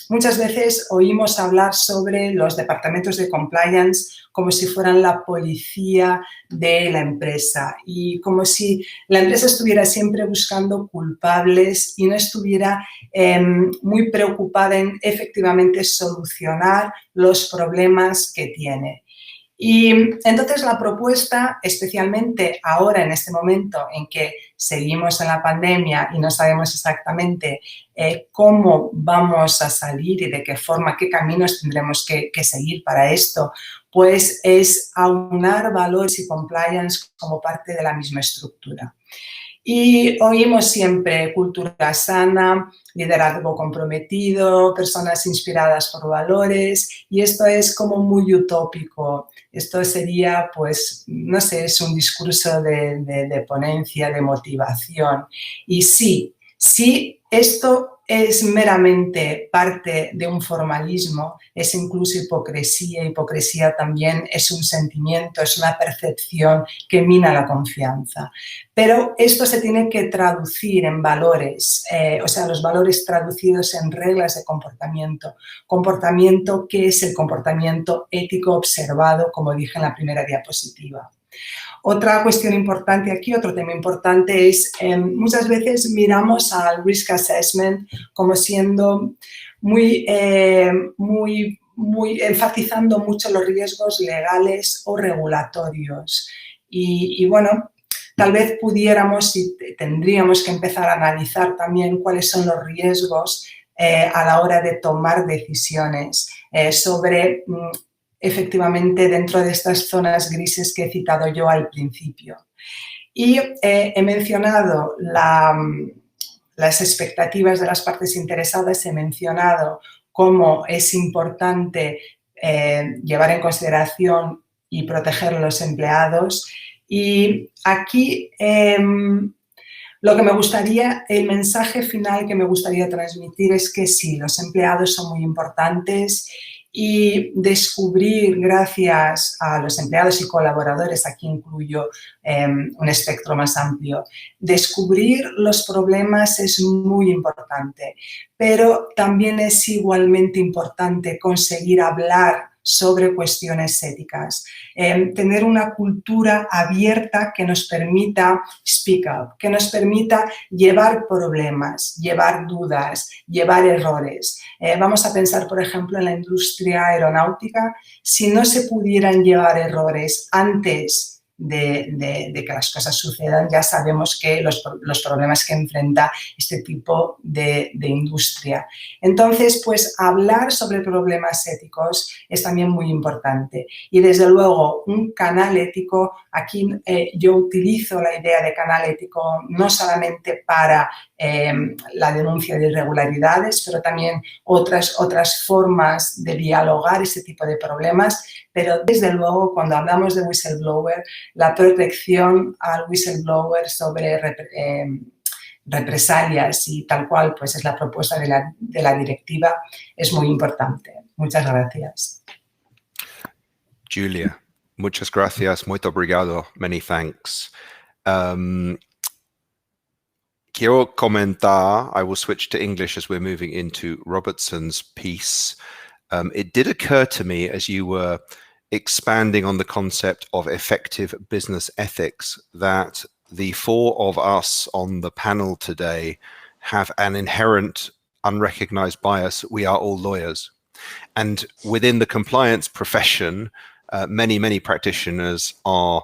Muchas veces oímos hablar sobre los departamentos de compliance como si fueran la policía de la empresa y como si la empresa estuviera siempre buscando culpables y no estuviera muy preocupada en efectivamente solucionar los problemas que tiene. Y entonces la propuesta, especialmente ahora en este momento en que seguimos en la pandemia y no sabemos exactamente cómo vamos a salir y de qué forma, qué caminos tendremos que seguir para esto, pues es aunar valores y compliance como parte de la misma estructura. Y oímos siempre cultura sana, liderazgo comprometido, personas inspiradas por valores, y esto es como muy utópico. Esto sería, pues, no sé, es un discurso de ponencia, de motivación. Y sí, esto es meramente parte de un formalismo, es incluso hipocresía. Hipocresía también es un sentimiento, es una percepción que mina la confianza. Pero esto se tiene que traducir en valores, o sea, los valores traducidos en reglas de comportamiento. Comportamiento que es el comportamiento ético observado, como dije en la primera diapositiva. Otra cuestión importante aquí, otro tema importante es muchas veces miramos al risk assessment como siendo muy enfatizando mucho los riesgos legales o regulatorios. Y bueno, tal vez pudiéramos y tendríamos que empezar a analizar también cuáles son los riesgos a la hora de tomar decisiones sobre efectivamente dentro de estas zonas grises que he citado yo al principio. Y he mencionado las expectativas de las partes interesadas, he mencionado cómo es importante llevar en consideración y proteger a los empleados. Y aquí lo que me gustaría, el mensaje final que me gustaría transmitir es que sí, los empleados son muy importantes y descubrir, gracias a los empleados y colaboradores, aquí incluyo un espectro más amplio, descubrir los problemas es muy importante, pero también es igualmente importante conseguir hablar sobre cuestiones éticas, tener una cultura abierta que nos permita speak up, que nos permita llevar problemas, llevar dudas, llevar errores. Vamos a pensar, por ejemplo, en la industria aeronáutica. Si no se pudieran llevar errores antes de que las cosas sucedan, ya sabemos que los problemas que enfrenta este tipo de industria. Entonces, pues hablar sobre problemas éticos es también muy importante. Y desde luego, un canal ético, aquí yo utilizo la idea de canal ético no solamente para la denuncia de irregularidades, pero también otras formas de dialogar ese tipo de problemas. Pero desde luego, cuando hablamos de whistleblower, la protección al whistleblower sobre represalias y tal cual pues es la propuesta de la directiva, es muy importante. Muchas gracias. Julia, muchas gracias, muito obrigado, many thanks. Quiero comentar, I will switch to English as we're moving into Robertson's piece. It did occur to me as you were expanding on the concept of effective business ethics that the four of us on the panel today have an inherent unrecognized bias. We are all lawyers. And within the compliance profession, many practitioners are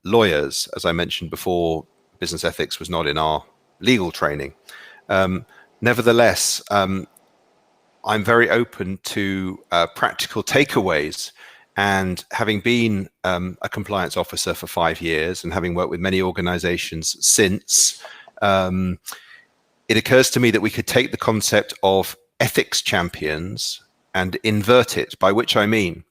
lawyers. As I mentioned before, business ethics was not in our legal training. Nevertheless, I'm very open to practical takeaways. And having been a compliance officer for 5 years and having worked with many organizations since, it occurs to me that we could take the concept of ethics champions and invert it, by which I mean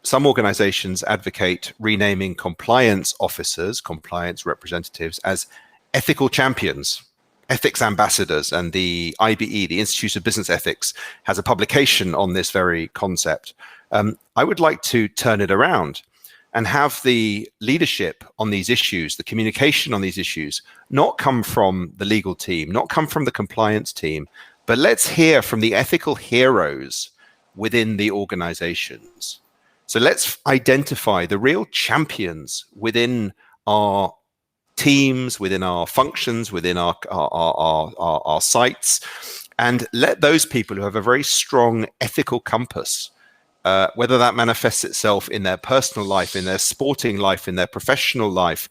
some organizations advocate renaming compliance officers, compliance representatives, as ethical champions, ethics ambassadors, and the IBE, the Institute of Business Ethics, has a publication on this very concept. I would like to turn it around and have the leadership on these issues, the communication on these issues, not come from the legal team, not come from the compliance team, but let's hear from the ethical heroes within the organizations. So let's identify the real champions within our teams, within our functions, within our sites, and let those people who have a very strong ethical compass, whether that manifests itself in their personal life, in their sporting life, in their professional life,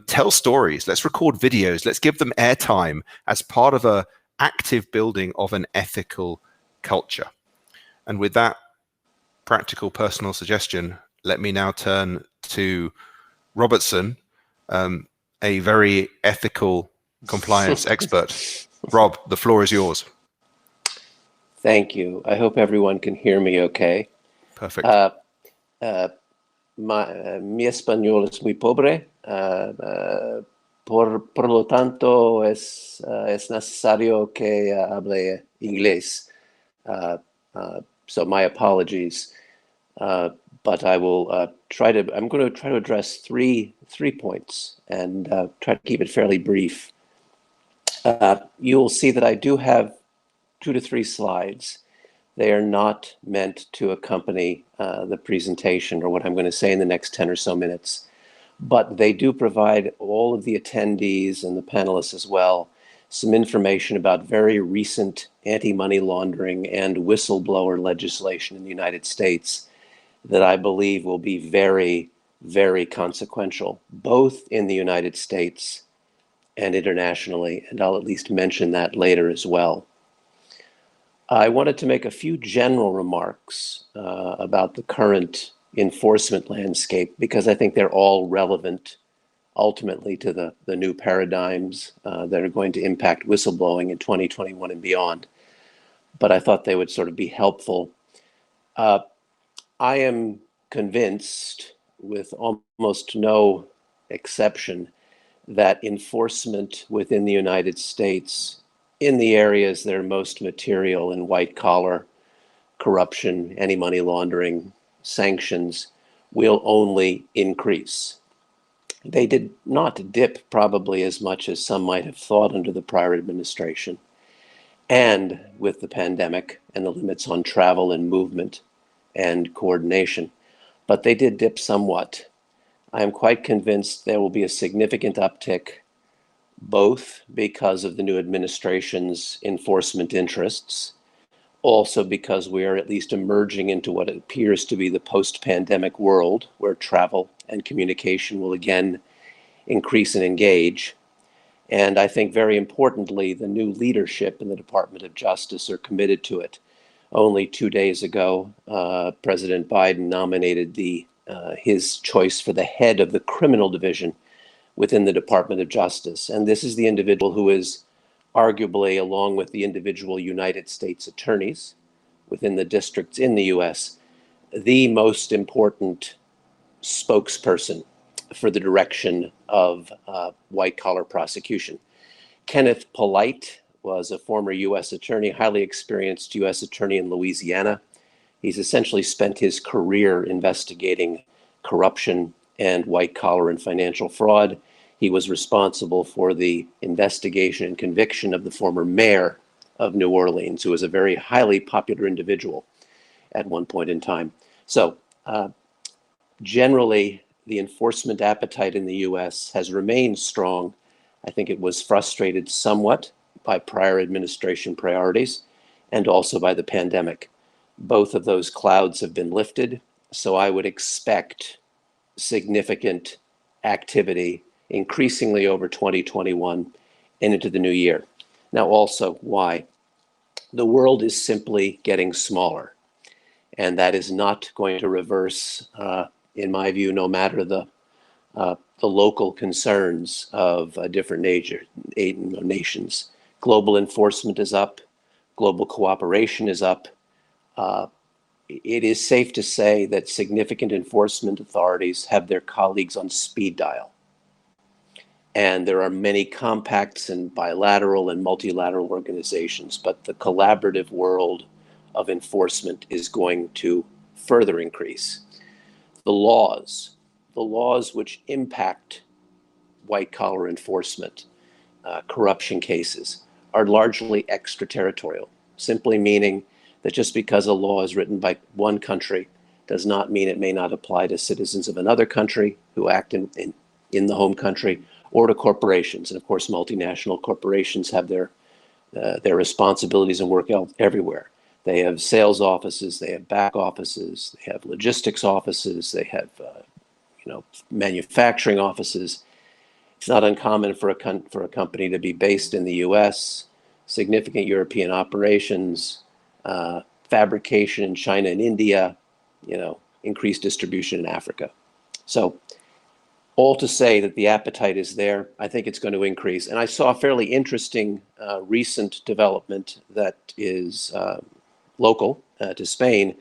tell stories. Let's record videos. Let's give them airtime as part of an active building of an ethical culture. And with that practical personal suggestion, let me now turn to Robertson. a very ethical compliance expert. Rob, the floor is yours. Thank you. I hope everyone can hear me okay. Perfect. Mi español es muy pobre, por lo tanto es necesario que hable inglés. So my apologies, but I will I'm going to try to address three points and try to keep it fairly brief. You'll see that I do have 2 to 3 slides. They are not meant to accompany the presentation or what I'm going to say in the next 10 or so minutes, but they do provide all of the attendees and the panelists as well some information about very recent anti-money laundering and whistleblower legislation in the United States that I believe will be very, very consequential, both in the United States and internationally, and I'll at least mention that later as well. I wanted to make a few general remarks about the current enforcement landscape because I think they're all relevant ultimately to the new paradigms that are going to impact whistleblowing in 2021 and beyond. But I thought they would sort of be helpful. I am convinced, with almost no exception, that enforcement within the United States in the areas that are most material in white collar corruption, anti-money laundering, sanctions will only increase. They did not dip probably as much as some might have thought under the prior administration. And with the pandemic and the limits on travel and movement and coordination, but they did dip somewhat. I am quite convinced there will be a significant uptick, both because of the new administration's enforcement interests, also because we are at least emerging into what appears to be the post-pandemic world where travel and communication will again increase and engage. And I think very importantly, the new leadership in the Department of Justice are committed to it. Only 2 days ago, President Biden nominated his choice for the head of the criminal division within the Department of Justice. And this is the individual who is arguably, along with the individual United States attorneys within the districts in the US, the most important spokesperson for the direction of white-collar prosecution. Kenneth Polite was a former US attorney, highly experienced US attorney in Louisiana. He's essentially spent his career investigating corruption and white-collar and financial fraud. He was responsible for the investigation and conviction of the former mayor of New Orleans, who was a very highly popular individual at one point in time. So generally, the enforcement appetite in the US has remained strong. I think it was frustrated somewhat by prior administration priorities and also by the pandemic. Both of those clouds have been lifted, so I would expect significant activity increasingly over 2021 and into the new year. Now also, why? The world is simply getting smaller, and that is not going to reverse, in my view, no matter the local concerns of different nations. Global enforcement is up, global cooperation is up. It is safe to say that significant enforcement authorities have their colleagues on speed dial. And there are many compacts and bilateral and multilateral organizations, but the collaborative world of enforcement is going to further increase. The laws which impact white-collar enforcement, corruption cases, are largely extraterritorial, simply meaning that just because a law is written by one country does not mean it may not apply to citizens of another country who act in the home country, or to corporations. And of course, multinational corporations have their responsibilities and work everywhere. They have sales offices, they have back offices, they have logistics offices, they have manufacturing offices. It's not uncommon for a company to be based in the U.S., significant European operations, fabrication in China and India, increased distribution in Africa. So all to say that the appetite is there. I think it's going to increase. And I saw a fairly interesting recent development that is local to Spain,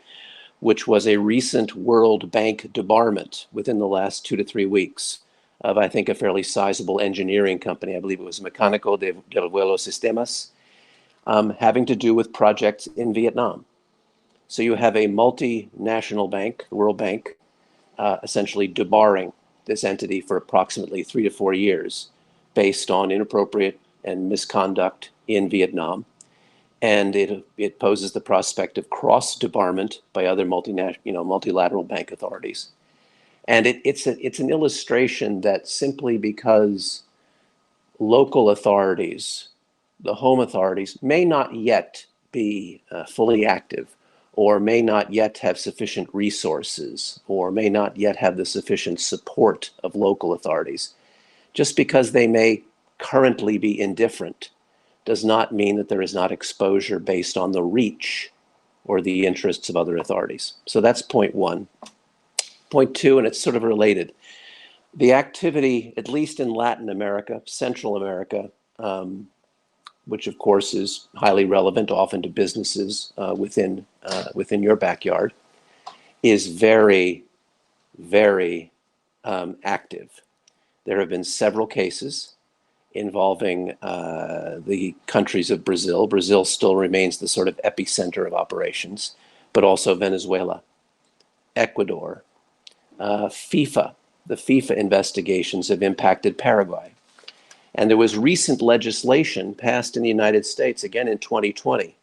which was a recent World Bank debarment within the last 2 to 3 weeks of, I think, a fairly sizable engineering company. I believe it was Mecánico del Vuelo Sistemas, having to do with projects in Vietnam. So you have a multinational bank, the World Bank, essentially debarring this entity for approximately 3 to 4 years based on inappropriate and misconduct in Vietnam. And it poses the prospect of cross-debarment by other multilateral bank authorities. And it's an illustration that simply because local authorities, the home authorities, may not yet be fully active, or may not yet have sufficient resources, or may not yet have the sufficient support of local authorities, just because they may currently be indifferent, does not mean that there is not exposure based on the reach or the interests of other authorities. So that's point one. Point two, and it's sort of related, the activity, at least in Latin America, Central America, which of course is highly relevant often to businesses within your backyard, is very, very active. There have been several cases involving the countries of Brazil. Brazil still remains the sort of epicenter of operations, but also Venezuela, Ecuador, FIFA. The FIFA investigations have impacted Paraguay. And there was recent legislation passed in the United States, again in 2020,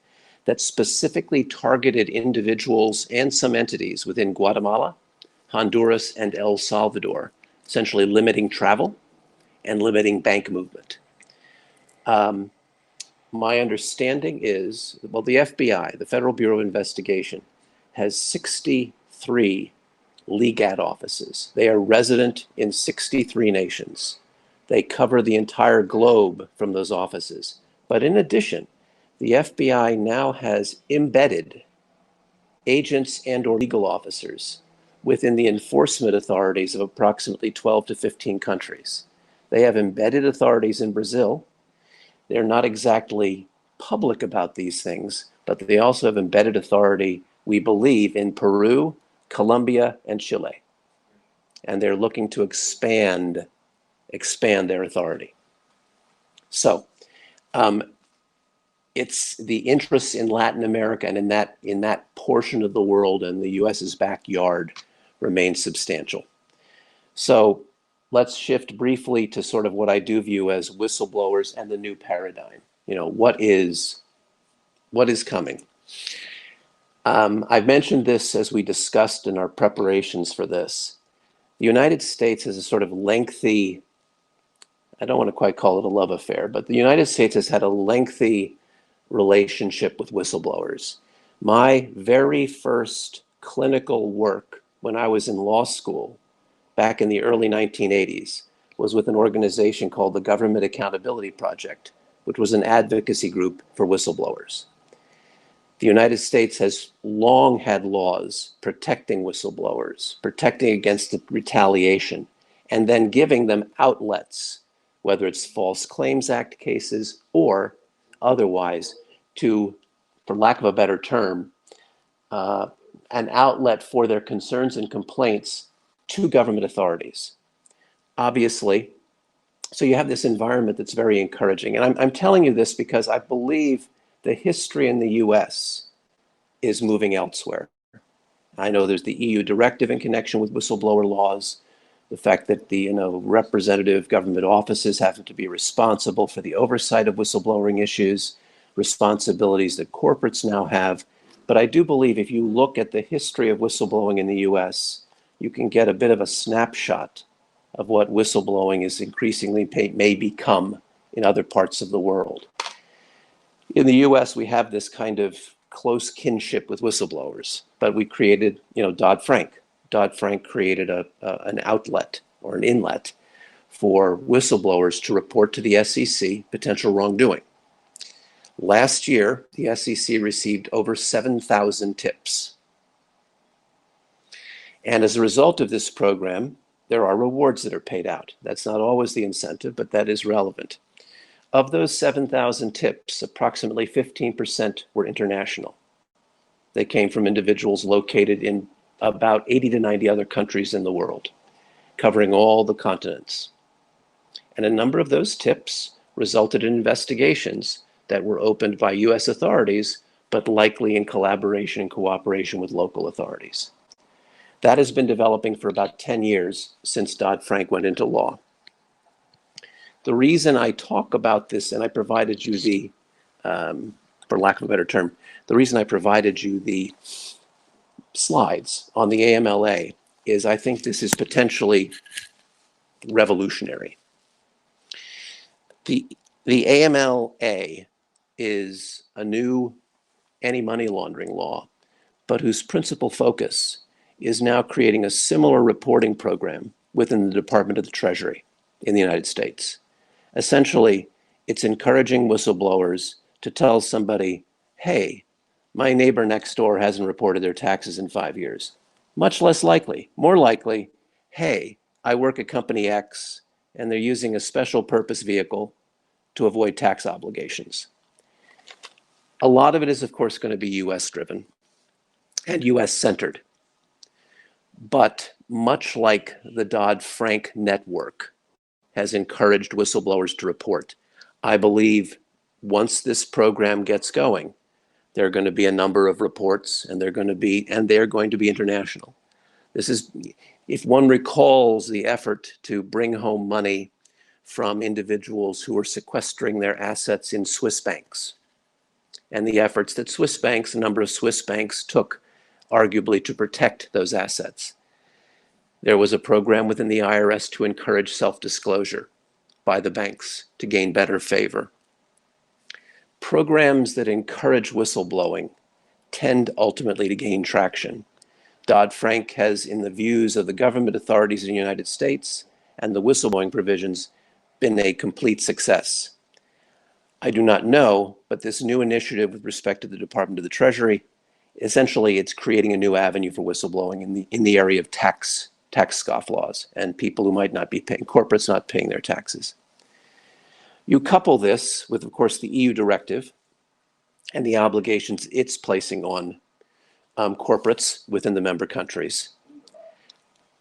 that specifically targeted individuals and some entities within Guatemala, Honduras, and El Salvador, essentially limiting travel and limiting bank movement. My understanding is, well, the FBI, the Federal Bureau of Investigation, has 63 LEGAT offices. They are resident in 63 nations. They cover the entire globe from those offices. But in addition, the FBI now has embedded agents and or legal officers within the enforcement authorities of approximately 12 to 15 countries. They have embedded authorities in Brazil. They're not exactly public about these things, but they also have embedded authority, we believe, in Peru, Colombia, and Chile. And they're looking to expand their authority. So it's the interests in Latin America and in that portion of the world and the US's backyard remain substantial. So let's shift briefly to sort of what I do view as whistleblowers and the new paradigm. You know, what is coming? I've mentioned this as we discussed in our preparations for this. The United States has a sort of lengthy, I don't want to quite call it a love affair, but the United States has had a lengthy relationship with whistleblowers. My very first clinical work when I was in law school back in the early 1980s was with an organization called the Government Accountability Project, which was an advocacy group for whistleblowers. The United States has long had laws protecting whistleblowers, protecting against retaliation, and then giving them outlets, whether it's False Claims Act cases or otherwise, to, for lack of a better term, an outlet for their concerns and complaints to government authorities. Obviously, so you have this environment that's very encouraging. And I'm telling you this because I believe the history in the US is moving elsewhere. I know there's the EU directive in connection with whistleblower laws, the fact that the representative government offices have to be responsible for the oversight of whistleblowing issues, responsibilities that corporates now have. But I do believe if you look at the history of whistleblowing in the US, you can get a bit of a snapshot of what whistleblowing is increasingly may become in other parts of the world. In the US, we have this kind of close kinship with whistleblowers, but we created, Dodd-Frank. Dodd-Frank created an outlet or an inlet for whistleblowers to report to the SEC potential wrongdoing. Last year, the SEC received over 7,000 tips. And as a result of this program, there are rewards that are paid out. That's not always the incentive, but that is relevant. Of those 7,000 tips, approximately 15% were international. They came from individuals located in about 80 to 90 other countries in the world, covering all the continents. And a number of those tips resulted in investigations that were opened by US authorities, but likely in collaboration and cooperation with local authorities. That has been developing for about 10 years since Dodd-Frank went into law. The reason I talk about this, and I provided you the, for lack of a better term, the reason I provided you the slides on the AMLA is I think this is potentially revolutionary. The AMLA is a new anti-money laundering law, but whose principal focus is now creating a similar reporting program within the Department of the Treasury in the United States. Essentially, it's encouraging whistleblowers to tell somebody, hey, my neighbor next door hasn't reported their taxes in 5 years. Much less likely, more likely, hey, I work at company X and they're using a special purpose vehicle to avoid tax obligations. A lot of it is, of course, going to be US driven and US centered. But much like the Dodd-Frank network has encouraged whistleblowers to report, I believe once this program gets going, there are going to be a number of reports, and they're going to be international. This is, if one recalls the effort to bring home money from individuals who were sequestering their assets in Swiss banks, and the efforts that a number of Swiss banks took, arguably to protect those assets. There was a program within the IRS to encourage self-disclosure by the banks to gain better favor. Programs that encourage whistleblowing tend ultimately to gain traction. Dodd-Frank has, in the views of the government authorities in the United States and the whistleblowing provisions, been a complete success. I do not know, but this new initiative with respect to the Department of the Treasury, essentially it's creating a new avenue for whistleblowing in the area of tax scofflaws and people who might not be paying, corporates not paying their taxes. You couple this with, of course, the EU directive and the obligations it's placing on corporates within the member countries.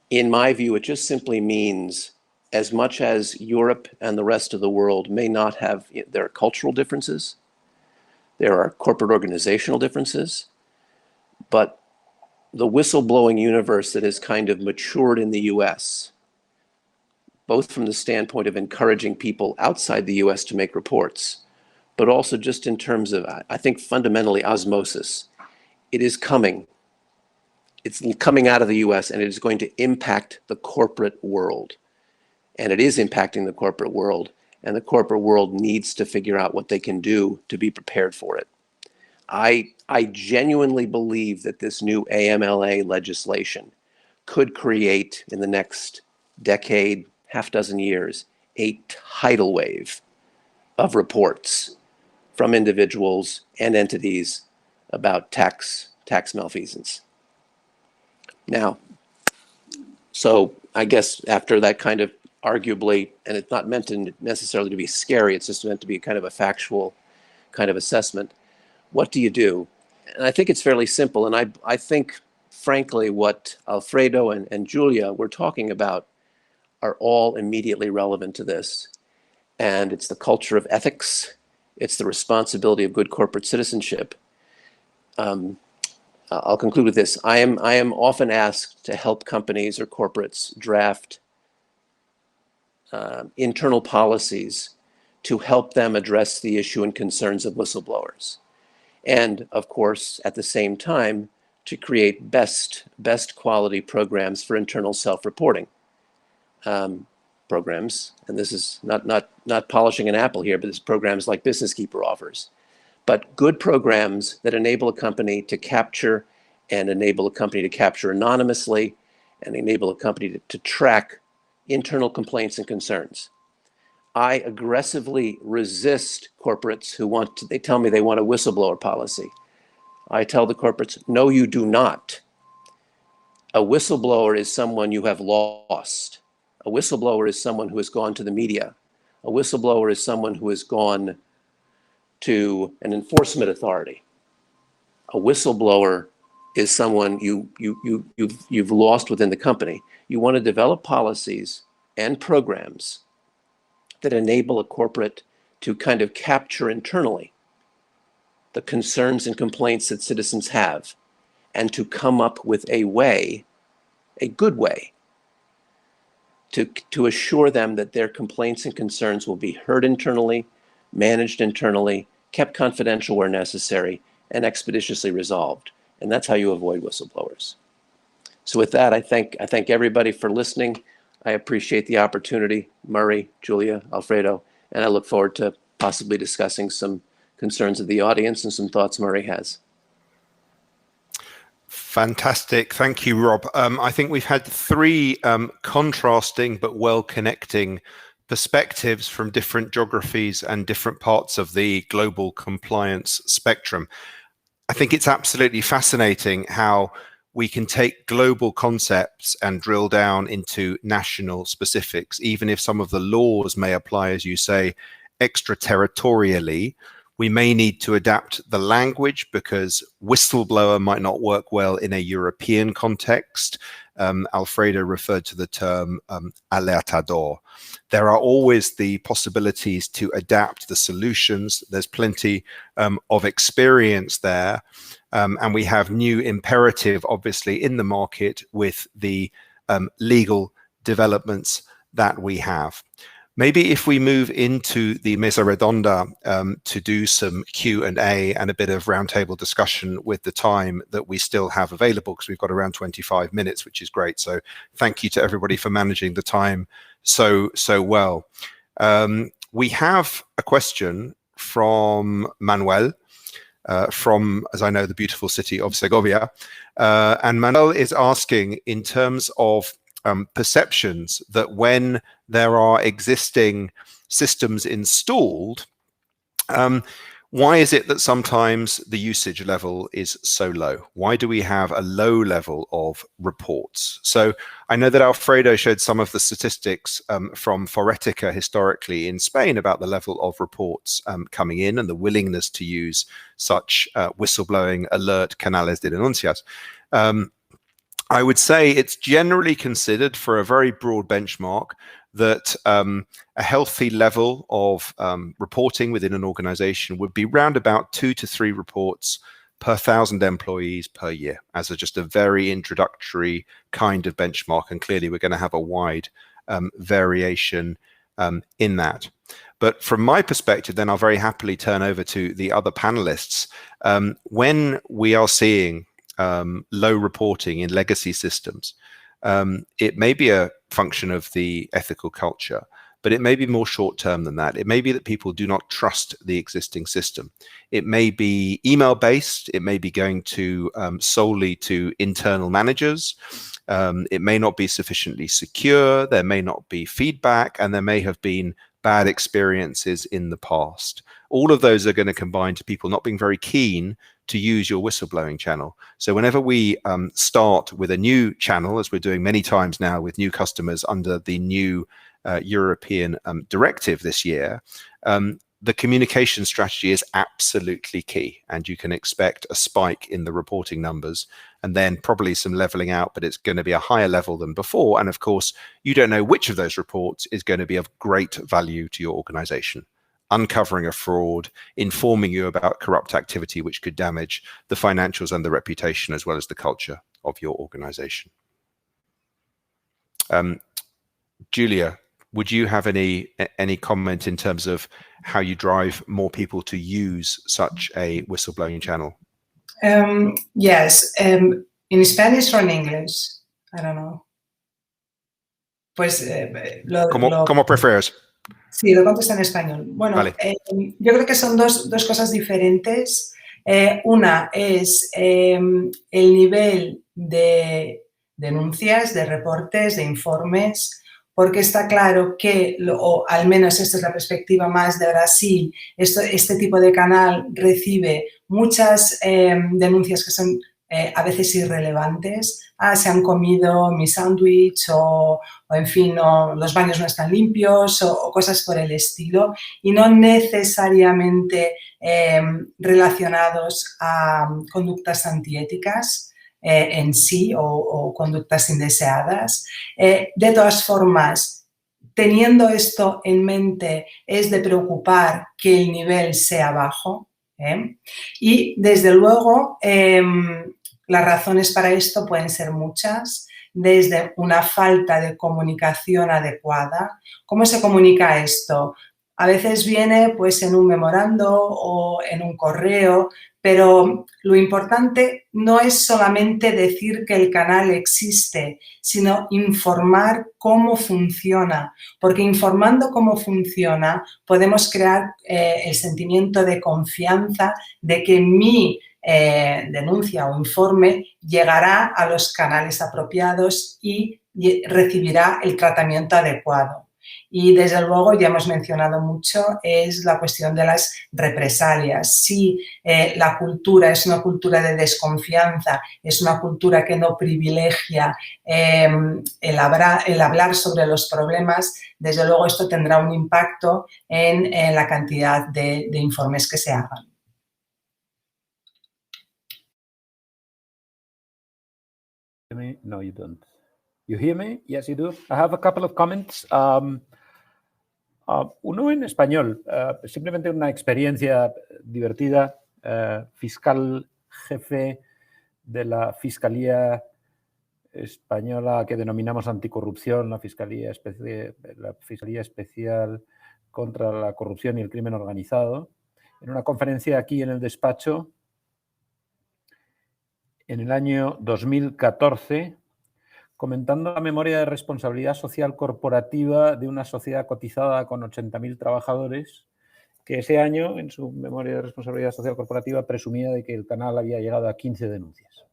In my view, it just simply means, as much as Europe and the rest of the world may not have, there are cultural differences, there are corporate organizational differences, but the whistleblowing universe that has kind of matured in the US, both from the standpoint of encouraging people outside the US to make reports, but also just in terms of, I think, fundamentally osmosis. It is coming. It's coming out of the US, and it is going to impact the corporate world. And it is impacting the corporate world, and the corporate world needs to figure out what they can do to be prepared for it. I genuinely believe that this new AMLA legislation could create, in the next decade, half dozen years, a tidal wave of reports from individuals and entities about tax malfeasance. Now, so I guess after that kind of arguably, and it's not meant to necessarily to be scary, it's just meant to be kind of a factual kind of assessment. What do you do? And I think it's fairly simple. And I think, frankly, what Alfredo and Julia were talking about are all immediately relevant to this. And it's the culture of ethics. It's the responsibility of good corporate citizenship. I'll conclude with this. I am often asked to help companies or corporates draft internal policies to help them address the issue and concerns of whistleblowers. And of course, at the same time, to create best quality programs for internal self-reporting programs. And this is not polishing an apple here, but it's programs like Business Keeper offers. But good programs that enable a company to capture and enable a company to capture anonymously and enable a company to track internal complaints and concerns. I aggressively resist corporates who they tell me they want a whistleblower policy. I tell the corporates, no, you do not. a whistleblower is someone you have lost. A whistleblower is someone who has gone to the media. A whistleblower is someone who has gone to an enforcement authority. A whistleblower is someone you've lost within the company. You want to develop policies and programs that enable a corporate to kind of capture internally the concerns and complaints that citizens have, and to come up with a way, a good way, to assure them that their complaints and concerns will be heard internally, managed internally, kept confidential where necessary, and expeditiously resolved. And that's how you avoid whistleblowers. So with that, I thank everybody for listening. I appreciate the opportunity, Murray, Julia, Alfredo, and I look forward to possibly discussing some concerns of the audience and some thoughts Murray has. Fantastic. Thank you, Rob. I think we've had three contrasting but well-connecting perspectives from different geographies and different parts of the global compliance spectrum. I think it's absolutely fascinating how we can take global concepts and drill down into national specifics, even if some of the laws may apply, as you say, extraterritorially. We may need to adapt the language because whistleblower might not work well in a European context. Alfredo referred to the term alertador. There are always the possibilities to adapt the solutions. There's plenty of experience there. And we have new imperative, obviously, in the market with the legal developments that we have. Maybe if we move into the Mesa Redonda to do some Q&A and a bit of roundtable discussion with the time that we still have available, because we've got around 25 minutes, which is great. So thank you to everybody for managing the time so well. We have a question from Manuel from, as I know, the beautiful city of Segovia. And Manuel is asking, in terms of perceptions, that when there are existing systems installed, why is it that sometimes the usage level is so low? Why do we have a low level of reports? So I know that Alfredo showed some of the statistics from Forética historically in Spain about the level of reports coming in and the willingness to use such whistleblowing alert canales de denuncias. I would say it's generally considered, for a very broad benchmark, that a healthy level of reporting within an organization would be round about 2 to 3 reports per 1,000 employees per year, as just a very introductory kind of benchmark. And clearly we're going to have a wide variation in that. But from my perspective, then I'll very happily turn over to the other panelists. When we are seeing low reporting in legacy systems, it may be a function of the ethical culture, but it may be more short term than that. It may be that people do not trust the existing system. It may be email based. It may be going to solely to internal managers. It may not be sufficiently secure. There may not be feedback, and there may have been bad experiences in the past. All of those are going to combine to people not being very keen to use your whistleblowing channel. So whenever we start with a new channel, as we're doing many times now with new customers under the new European directive this year, the communication strategy is absolutely key, and you can expect a spike in the reporting numbers and then probably some leveling out, but it's going to be a higher level than before. And of course, you don't know which of those reports is going to be of great value to your organization. Uncovering a fraud, informing you about corrupt activity which could damage the financials and the reputation as well as the culture of your organization. Julia, would you have any comment in terms of how you drive more people to use such a whistleblowing channel? Yes, in Spanish or in English? I don't know. Pues ¿Cómo prefieres? Sí, lo contesto en español. Bueno, vale. Yo creo que son dos cosas diferentes. Una es el nivel de denuncias, de reportes, de informes, porque está claro que, o al menos esta es la perspectiva más de Brasil, este tipo de canal recibe muchas denuncias que son a veces irrelevantes. Se han comido mi sándwich o en fin, los baños no están limpios o cosas por el estilo y no necesariamente relacionados a conductas antiéticas en sí o conductas indeseadas. De todas formas, teniendo esto en mente, es de preocupar que el nivel sea bajo. Y, desde luego, las razones para esto pueden ser muchas, desde una falta de comunicación adecuada. ¿Cómo se comunica esto? A veces viene pues, en un memorando o en un correo, pero lo importante no es solamente decir que el canal existe, sino informar cómo funciona, porque informando cómo funciona podemos crear el sentimiento de confianza de que mi denuncia o informe llegará a los canales apropiados y recibirá el tratamiento adecuado. Y, desde luego, ya hemos mencionado mucho, es la cuestión de las represalias. Si la cultura es una cultura de desconfianza, es una cultura que no privilegia el hablar sobre los problemas, desde luego esto tendrá un impacto en la cantidad de informes que se hagan. No, you don't. You hear me? Yes, you do. I have a couple of comments. Uno en español, simplemente una experiencia divertida. Fiscal jefe de la Fiscalía Española que denominamos anticorrupción, la Fiscalía Especial contra la Corrupción y el Crimen Organizado, en una conferencia aquí en el despacho en el año 2014, comentando la memoria de responsabilidad social corporativa de una sociedad cotizada con 80.000 trabajadores, que ese año, en su memoria de responsabilidad social corporativa, presumía de que el canal había llegado a 15 denuncias.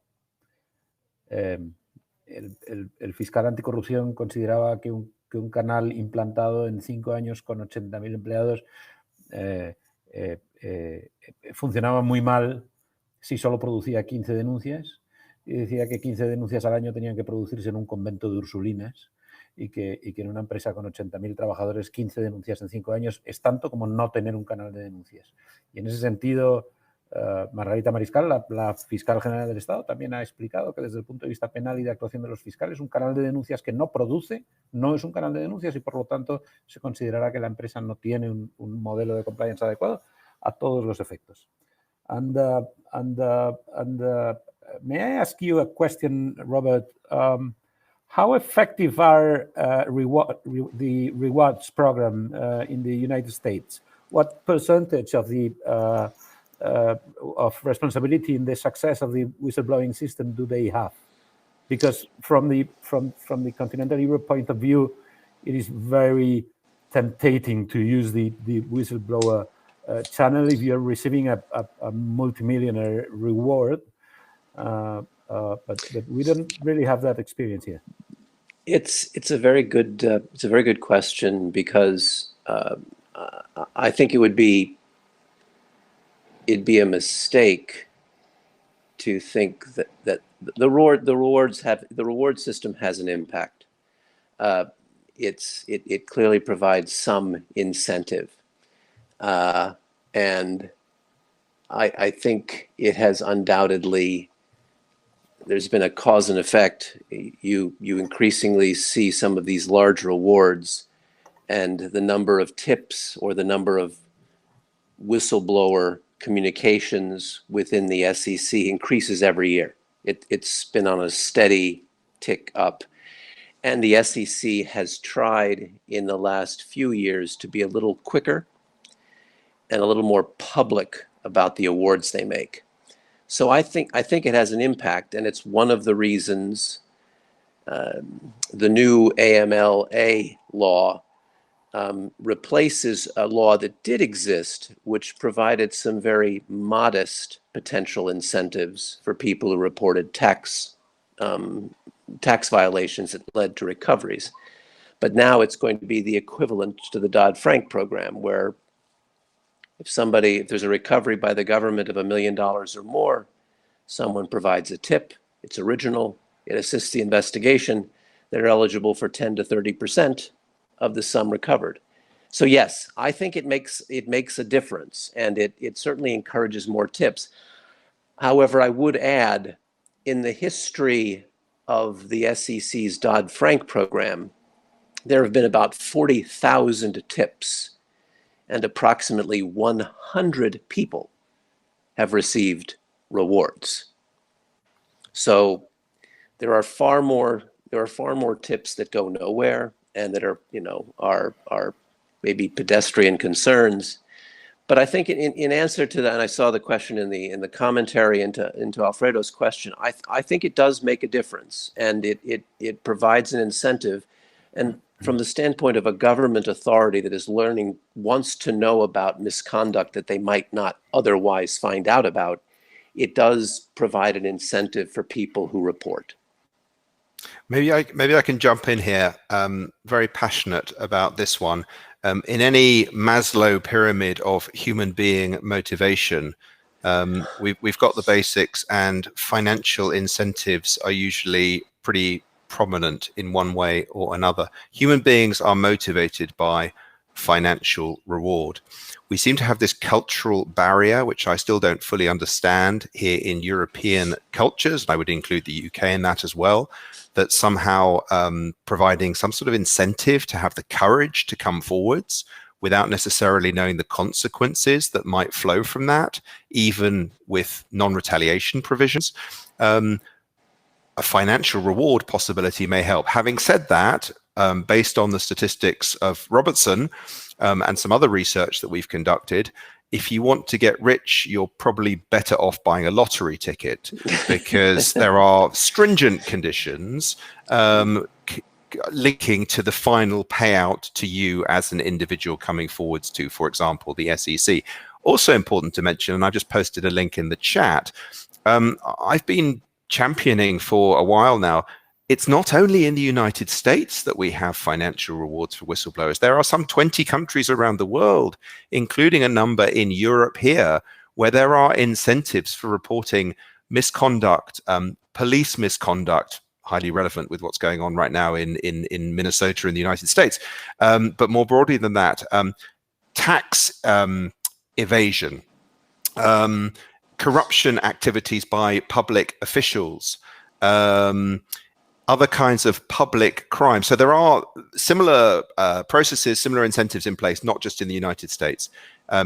El fiscal anticorrupción consideraba que un canal implantado en 5 años con 80.000 empleados funcionaba muy mal si solo producía 15 denuncias, y decía que 15 denuncias al año tenían que producirse en un convento de Ursulinas y que en una empresa con 80.000 trabajadores 15 denuncias en 5 años es tanto como no tener un canal de denuncias. Y en ese sentido, Margarita Mariscal, la fiscal general del Estado, también ha explicado que desde el punto de vista penal y de actuación de los fiscales, un canal de denuncias que no produce no es un canal de denuncias y, por lo tanto, se considerará que la empresa no tiene un modelo de compliance adecuado a todos los efectos. May I ask you a question, Robert? How effective are the rewards program in the United States? What percentage of the of responsibility in the success of the whistleblowing system do they have? Because from the continental Europe point of view, it is very tempting to use the whistleblower channel if you're receiving a multimillionaire reward, but we don't really have that experience here. It's a very good question, because I think it'd be a mistake to think that the reward system has an impact. It clearly provides some incentive, and I think it has undoubtedly. There's been a cause and effect. You increasingly see some of these large rewards, and the number of tips or the number of whistleblower communications within the SEC increases every year. It's been on a steady tick up. And the SEC has tried in the last few years to be a little quicker and a little more public about the awards they make. So I think it has an impact, and it's one of the reasons the new AMLA law replaces a law that did exist, which provided some very modest potential incentives for people who reported tax violations that led to recoveries. But now it's going to be the equivalent to the Dodd-Frank program, where if there's a recovery by the government of $1 million or more, someone provides a tip, it's original, it assists the investigation, they're eligible for 10 to 30% of the sum recovered. So yes, I think it makes a difference, and it certainly encourages more tips. However, I would add, in the history of the SEC's Dodd-Frank program, there have been about 40,000 tips, and approximately 100 people have received rewards. So there are far more tips that go nowhere and that are maybe pedestrian concerns. But I think in answer to that, and I saw the question in the commentary into Alfredo's question, I think it does make a difference, and it provides an incentive. And from the standpoint of a government authority that is learning, wants to know about misconduct that they might not otherwise find out about, it does provide an incentive for people who report. Maybe I can jump in here. Very passionate about this one. In any Maslow pyramid of human being motivation, we've got the basics, and financial incentives are usually pretty prominent in one way or another. Human beings are motivated by financial reward. We seem to have this cultural barrier, which I still don't fully understand here in European cultures, and I would include the UK in that as well, that somehow providing some sort of incentive to have the courage to come forwards without necessarily knowing the consequences that might flow from that, even with non-retaliation provisions, a financial reward possibility may help. Having said that, based on the statistics of Robertson and some other research that we've conducted, if you want to get rich, you're probably better off buying a lottery ticket, because there are stringent conditions linking to the final payout to you as an individual coming forwards to, for example, the SEC. Also important to mention, and I just posted a link in the chat, I've been championing for a while now, it's not only in the United States that we have financial rewards for whistleblowers. There are some 20 countries around the world, including a number in Europe here, where there are incentives for reporting misconduct, police misconduct, highly relevant with what's going on right now in Minnesota in the United States. But more broadly than that, tax evasion, corruption activities by public officials, other kinds of public crime. So there are similar processes, similar incentives in place, not just in the United States,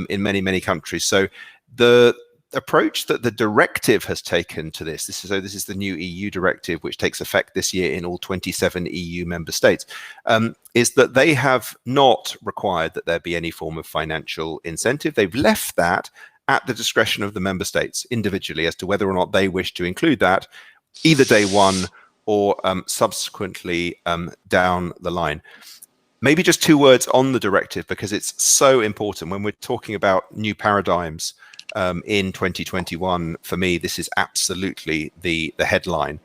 in many, many countries. So the approach that the directive has taken to this is the new EU directive, which takes effect this year in all 27 EU member states, is that they have not required that there be any form of financial incentive. They've left that at the discretion of the member states individually as to whether or not they wish to include that, either day one or subsequently down the line. Maybe just 2 words on the directive, because it's so important when we're talking about new paradigms in 2021. For me, this is absolutely the headline.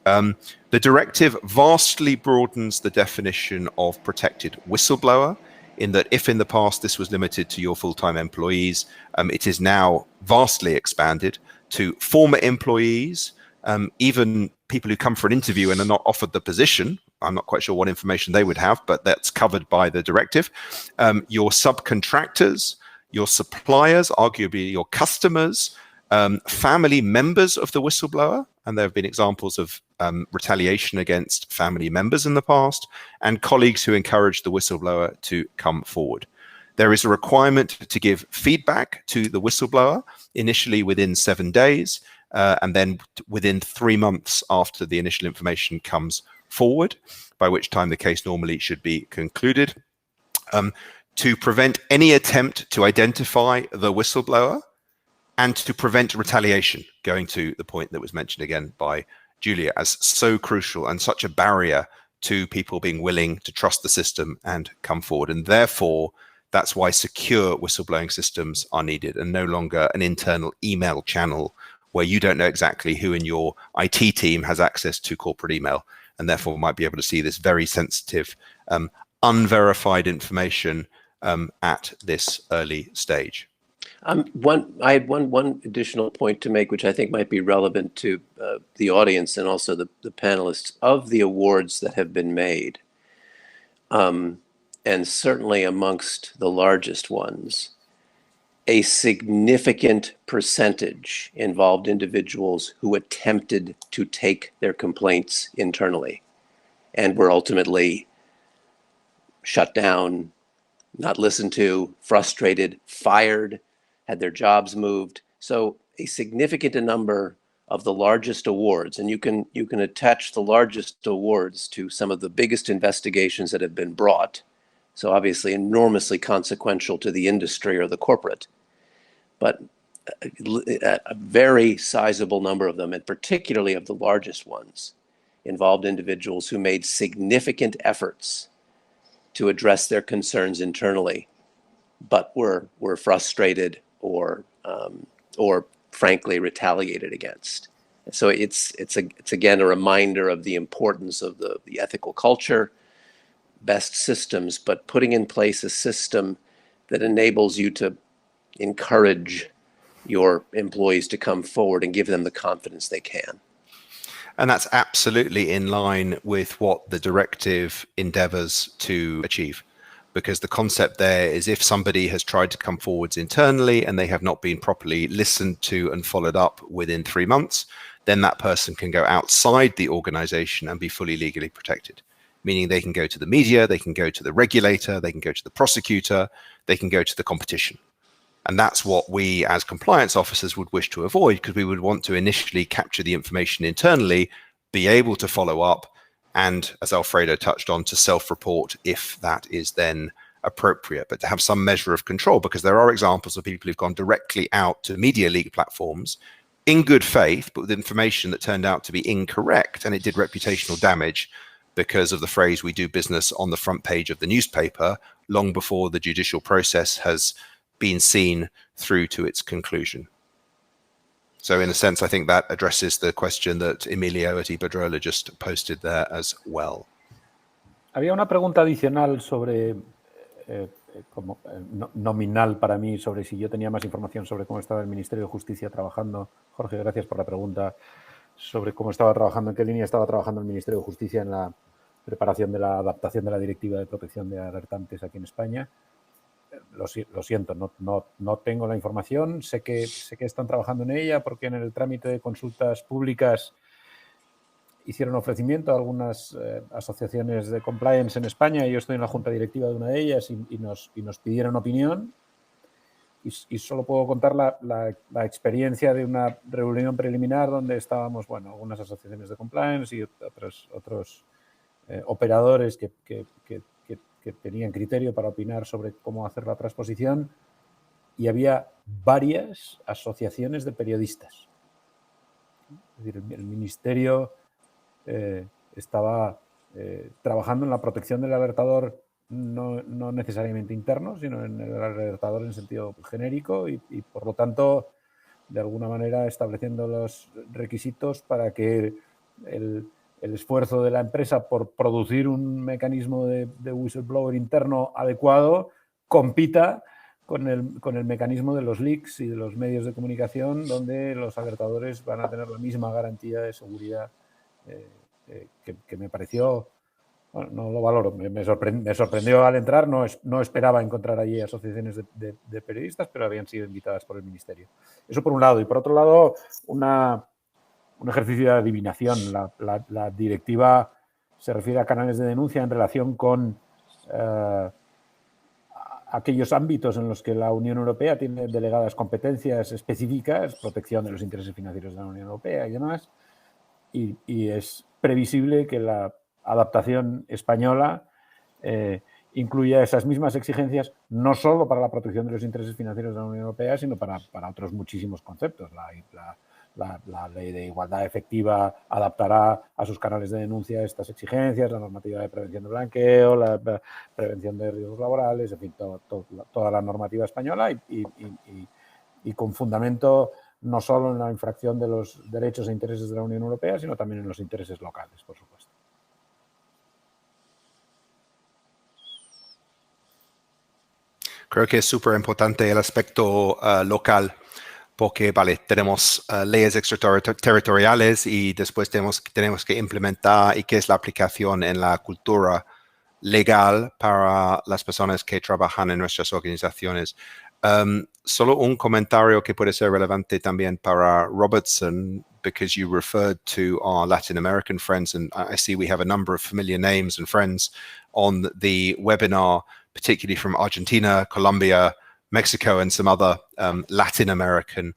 The directive vastly broadens the definition of protected whistleblower, in that if in the past this was limited to your full-time employees, it is now vastly expanded to former employees, even people who come for an interview and are not offered the position. I'm not quite sure what information they would have, but that's covered by the directive. Your subcontractors, your suppliers, arguably your customers, family members of the whistleblower, and there have been examples of retaliation against family members in the past, and colleagues who encourage the whistleblower to come forward. There is a requirement to give feedback to the whistleblower, initially within 7 days, and then within 3 months after the initial information comes forward, by which time the case normally should be concluded. To prevent any attempt to identify the whistleblower, and to prevent retaliation, going to the point that was mentioned again by Julia as so crucial and such a barrier to people being willing to trust the system and come forward. And therefore, that's why secure whistleblowing systems are needed, and no longer an internal email channel where you don't know exactly who in your IT team has access to corporate email, and therefore might be able to see this very sensitive, unverified information at this early stage. I had one additional point to make, which I think might be relevant to the audience and also the panelists. Of the awards that have been made, and certainly amongst the largest ones, a significant percentage involved individuals who attempted to take their complaints internally and were ultimately shut down, not listened to, frustrated, fired, had their jobs moved. So a significant number of the largest awards, and you can attach the largest awards to some of the biggest investigations that have been brought. So obviously enormously consequential to the industry or the corporate. But a very sizable number of them, and particularly of the largest ones, involved individuals who made significant efforts to address their concerns internally, but were frustrated or frankly retaliated against. So it's again a reminder of the importance of the ethical culture, best systems, but putting in place a system that enables you to encourage your employees to come forward and give them the confidence they can. And that's absolutely in line with what the directive endeavors to achieve. Because the concept there is if somebody has tried to come forwards internally and they have not been properly listened to and followed up within 3 months, then that person can go outside the organization and be fully legally protected. Meaning they can go to the media, they can go to the regulator, they can go to the prosecutor, they can go to the competition. And that's what we as compliance officers would wish to avoid, because we would want to initially capture the information internally, be able to follow up, and as Alfredo touched on, to self-report if that is then appropriate, but to have some measure of control, because there are examples of people who've gone directly out to media league platforms in good faith, but with information that turned out to be incorrect, and it did reputational damage because of the phrase, we do business on the front page of the newspaper, long before the judicial process has been seen through to its conclusion. So in a sense, I think that addresses the question that Emilio at Iberdrola just posted there as well. Había una pregunta adicional sobre, nominal para mí, sobre si yo tenía más información sobre cómo estaba el Ministerio de Justicia trabajando. Jorge, gracias por la pregunta. Sobre cómo estaba trabajando, en qué línea estaba trabajando el Ministerio de Justicia en la preparación de la adaptación de la Directiva de Protección de Alertantes aquí en España. Lo siento, no tengo la información. Sé que están trabajando en ella porque en el trámite de consultas públicas hicieron ofrecimiento a algunas asociaciones de compliance en España. Yo estoy en la junta directiva de una de ellas y nos pidieron opinión. Y solo puedo contar la experiencia de una reunión preliminar donde estábamos, bueno, algunas asociaciones de compliance y otros operadores que tenían criterio para opinar sobre cómo hacer la transposición, y había varias asociaciones de periodistas. Es decir, el Ministerio estaba trabajando en la protección del alertador, no necesariamente interno, sino en el alertador en sentido genérico y por lo tanto, de alguna manera, estableciendo los requisitos para que el esfuerzo de la empresa por producir un mecanismo de whistleblower interno adecuado compita con el mecanismo de los leaks y de los medios de comunicación, donde los alertadores van a tener la misma garantía de seguridad que me pareció, bueno, no lo valoro, me sorprendió al entrar, no esperaba encontrar allí asociaciones de periodistas, pero habían sido invitadas por el Ministerio. Eso por un lado. Y por otro lado, un ejercicio de adivinación. La directiva se refiere a canales de denuncia en relación con aquellos ámbitos en los que la Unión Europea tiene delegadas competencias específicas, protección de los intereses financieros de la Unión Europea y demás, y es previsible que la adaptación española incluya esas mismas exigencias, no solo para la protección de los intereses financieros de la Unión Europea, sino para otros muchísimos conceptos. La ley de igualdad efectiva adaptará a sus canales de denuncia estas exigencias, la normativa de prevención de blanqueo, la prevención de riesgos laborales, en fin, toda la normativa española y con fundamento no solo en la infracción de los derechos e intereses de la Unión Europea, sino también en los intereses locales, por supuesto. Creo que es súper importante el aspecto local, porque, vale, tenemos leyes extraterritoriales y después tenemos que implementar y qué es la aplicación en la cultura legal para las personas que trabajan en nuestras organizaciones. Solo un comentario que puede ser relevante también para Robertson, because you referred to our Latin American friends, and I see we have a number of familiar names and friends on the webinar, particularly from Argentina, Colombia, Mexico, and some other Latin American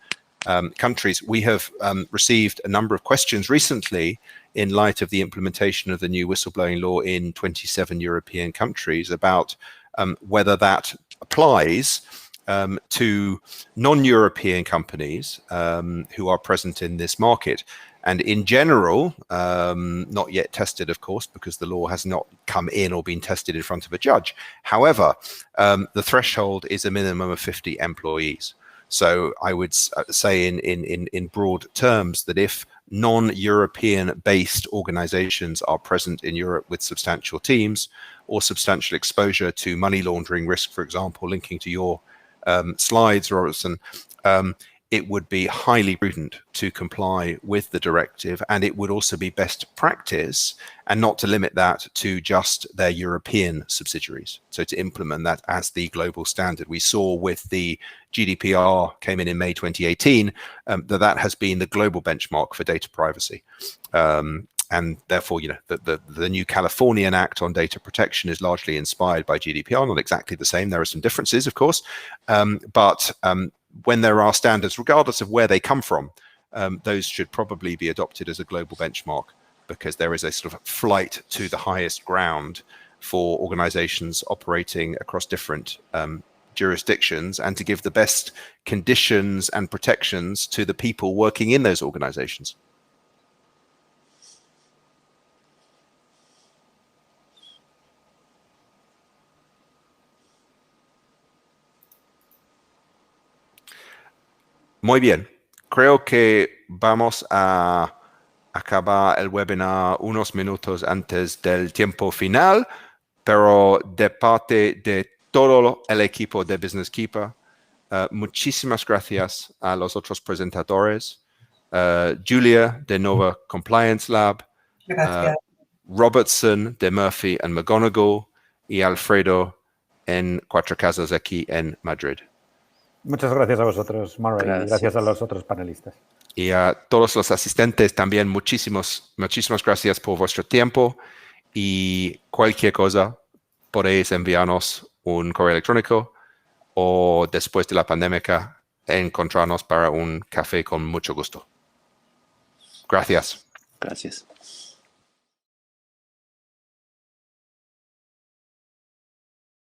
countries. We have received a number of questions recently in light of the implementation of the new whistleblowing law in 27 European countries about whether that applies to non-European companies who are present in this market. And in general, not yet tested, of course, because the law has not come in or been tested in front of a judge. However, the threshold is a minimum of 50 employees. So I would say in broad terms that if non-European based organizations are present in Europe with substantial teams or substantial exposure to money laundering risk, for example, linking to your slides, Robertson, it would be highly prudent to comply with the directive, and it would also be best practice and not to limit that to just their European subsidiaries. So to implement that as the global standard. We saw with the GDPR came in May 2018, that has been the global benchmark for data privacy. And therefore, the new Californian Act on data protection is largely inspired by GDPR, not exactly the same. There are some differences, of course, but when there are standards, regardless of where they come from, those should probably be adopted as a global benchmark, because there is a sort of flight to the highest ground for organizations operating across different jurisdictions, and to give the best conditions and protections to the people working in those organizations. Muy bien, creo que vamos a acabar el webinar unos minutos antes del tiempo final, pero de parte de todo el equipo de Business Keeper, muchísimas gracias a los otros presentadores, Julia de Nova Compliance Lab, Robertson de Murphy and McGonigal y Alfredo en Cuatro Casas aquí en Madrid. Muchas gracias a vosotros, Murray, y gracias a los otros panelistas. Y a todos los asistentes también, muchísimas gracias por vuestro tiempo, y cualquier cosa podéis enviarnos un correo electrónico o después de la pandemia encontrarnos para un café con mucho gusto. Gracias. Gracias.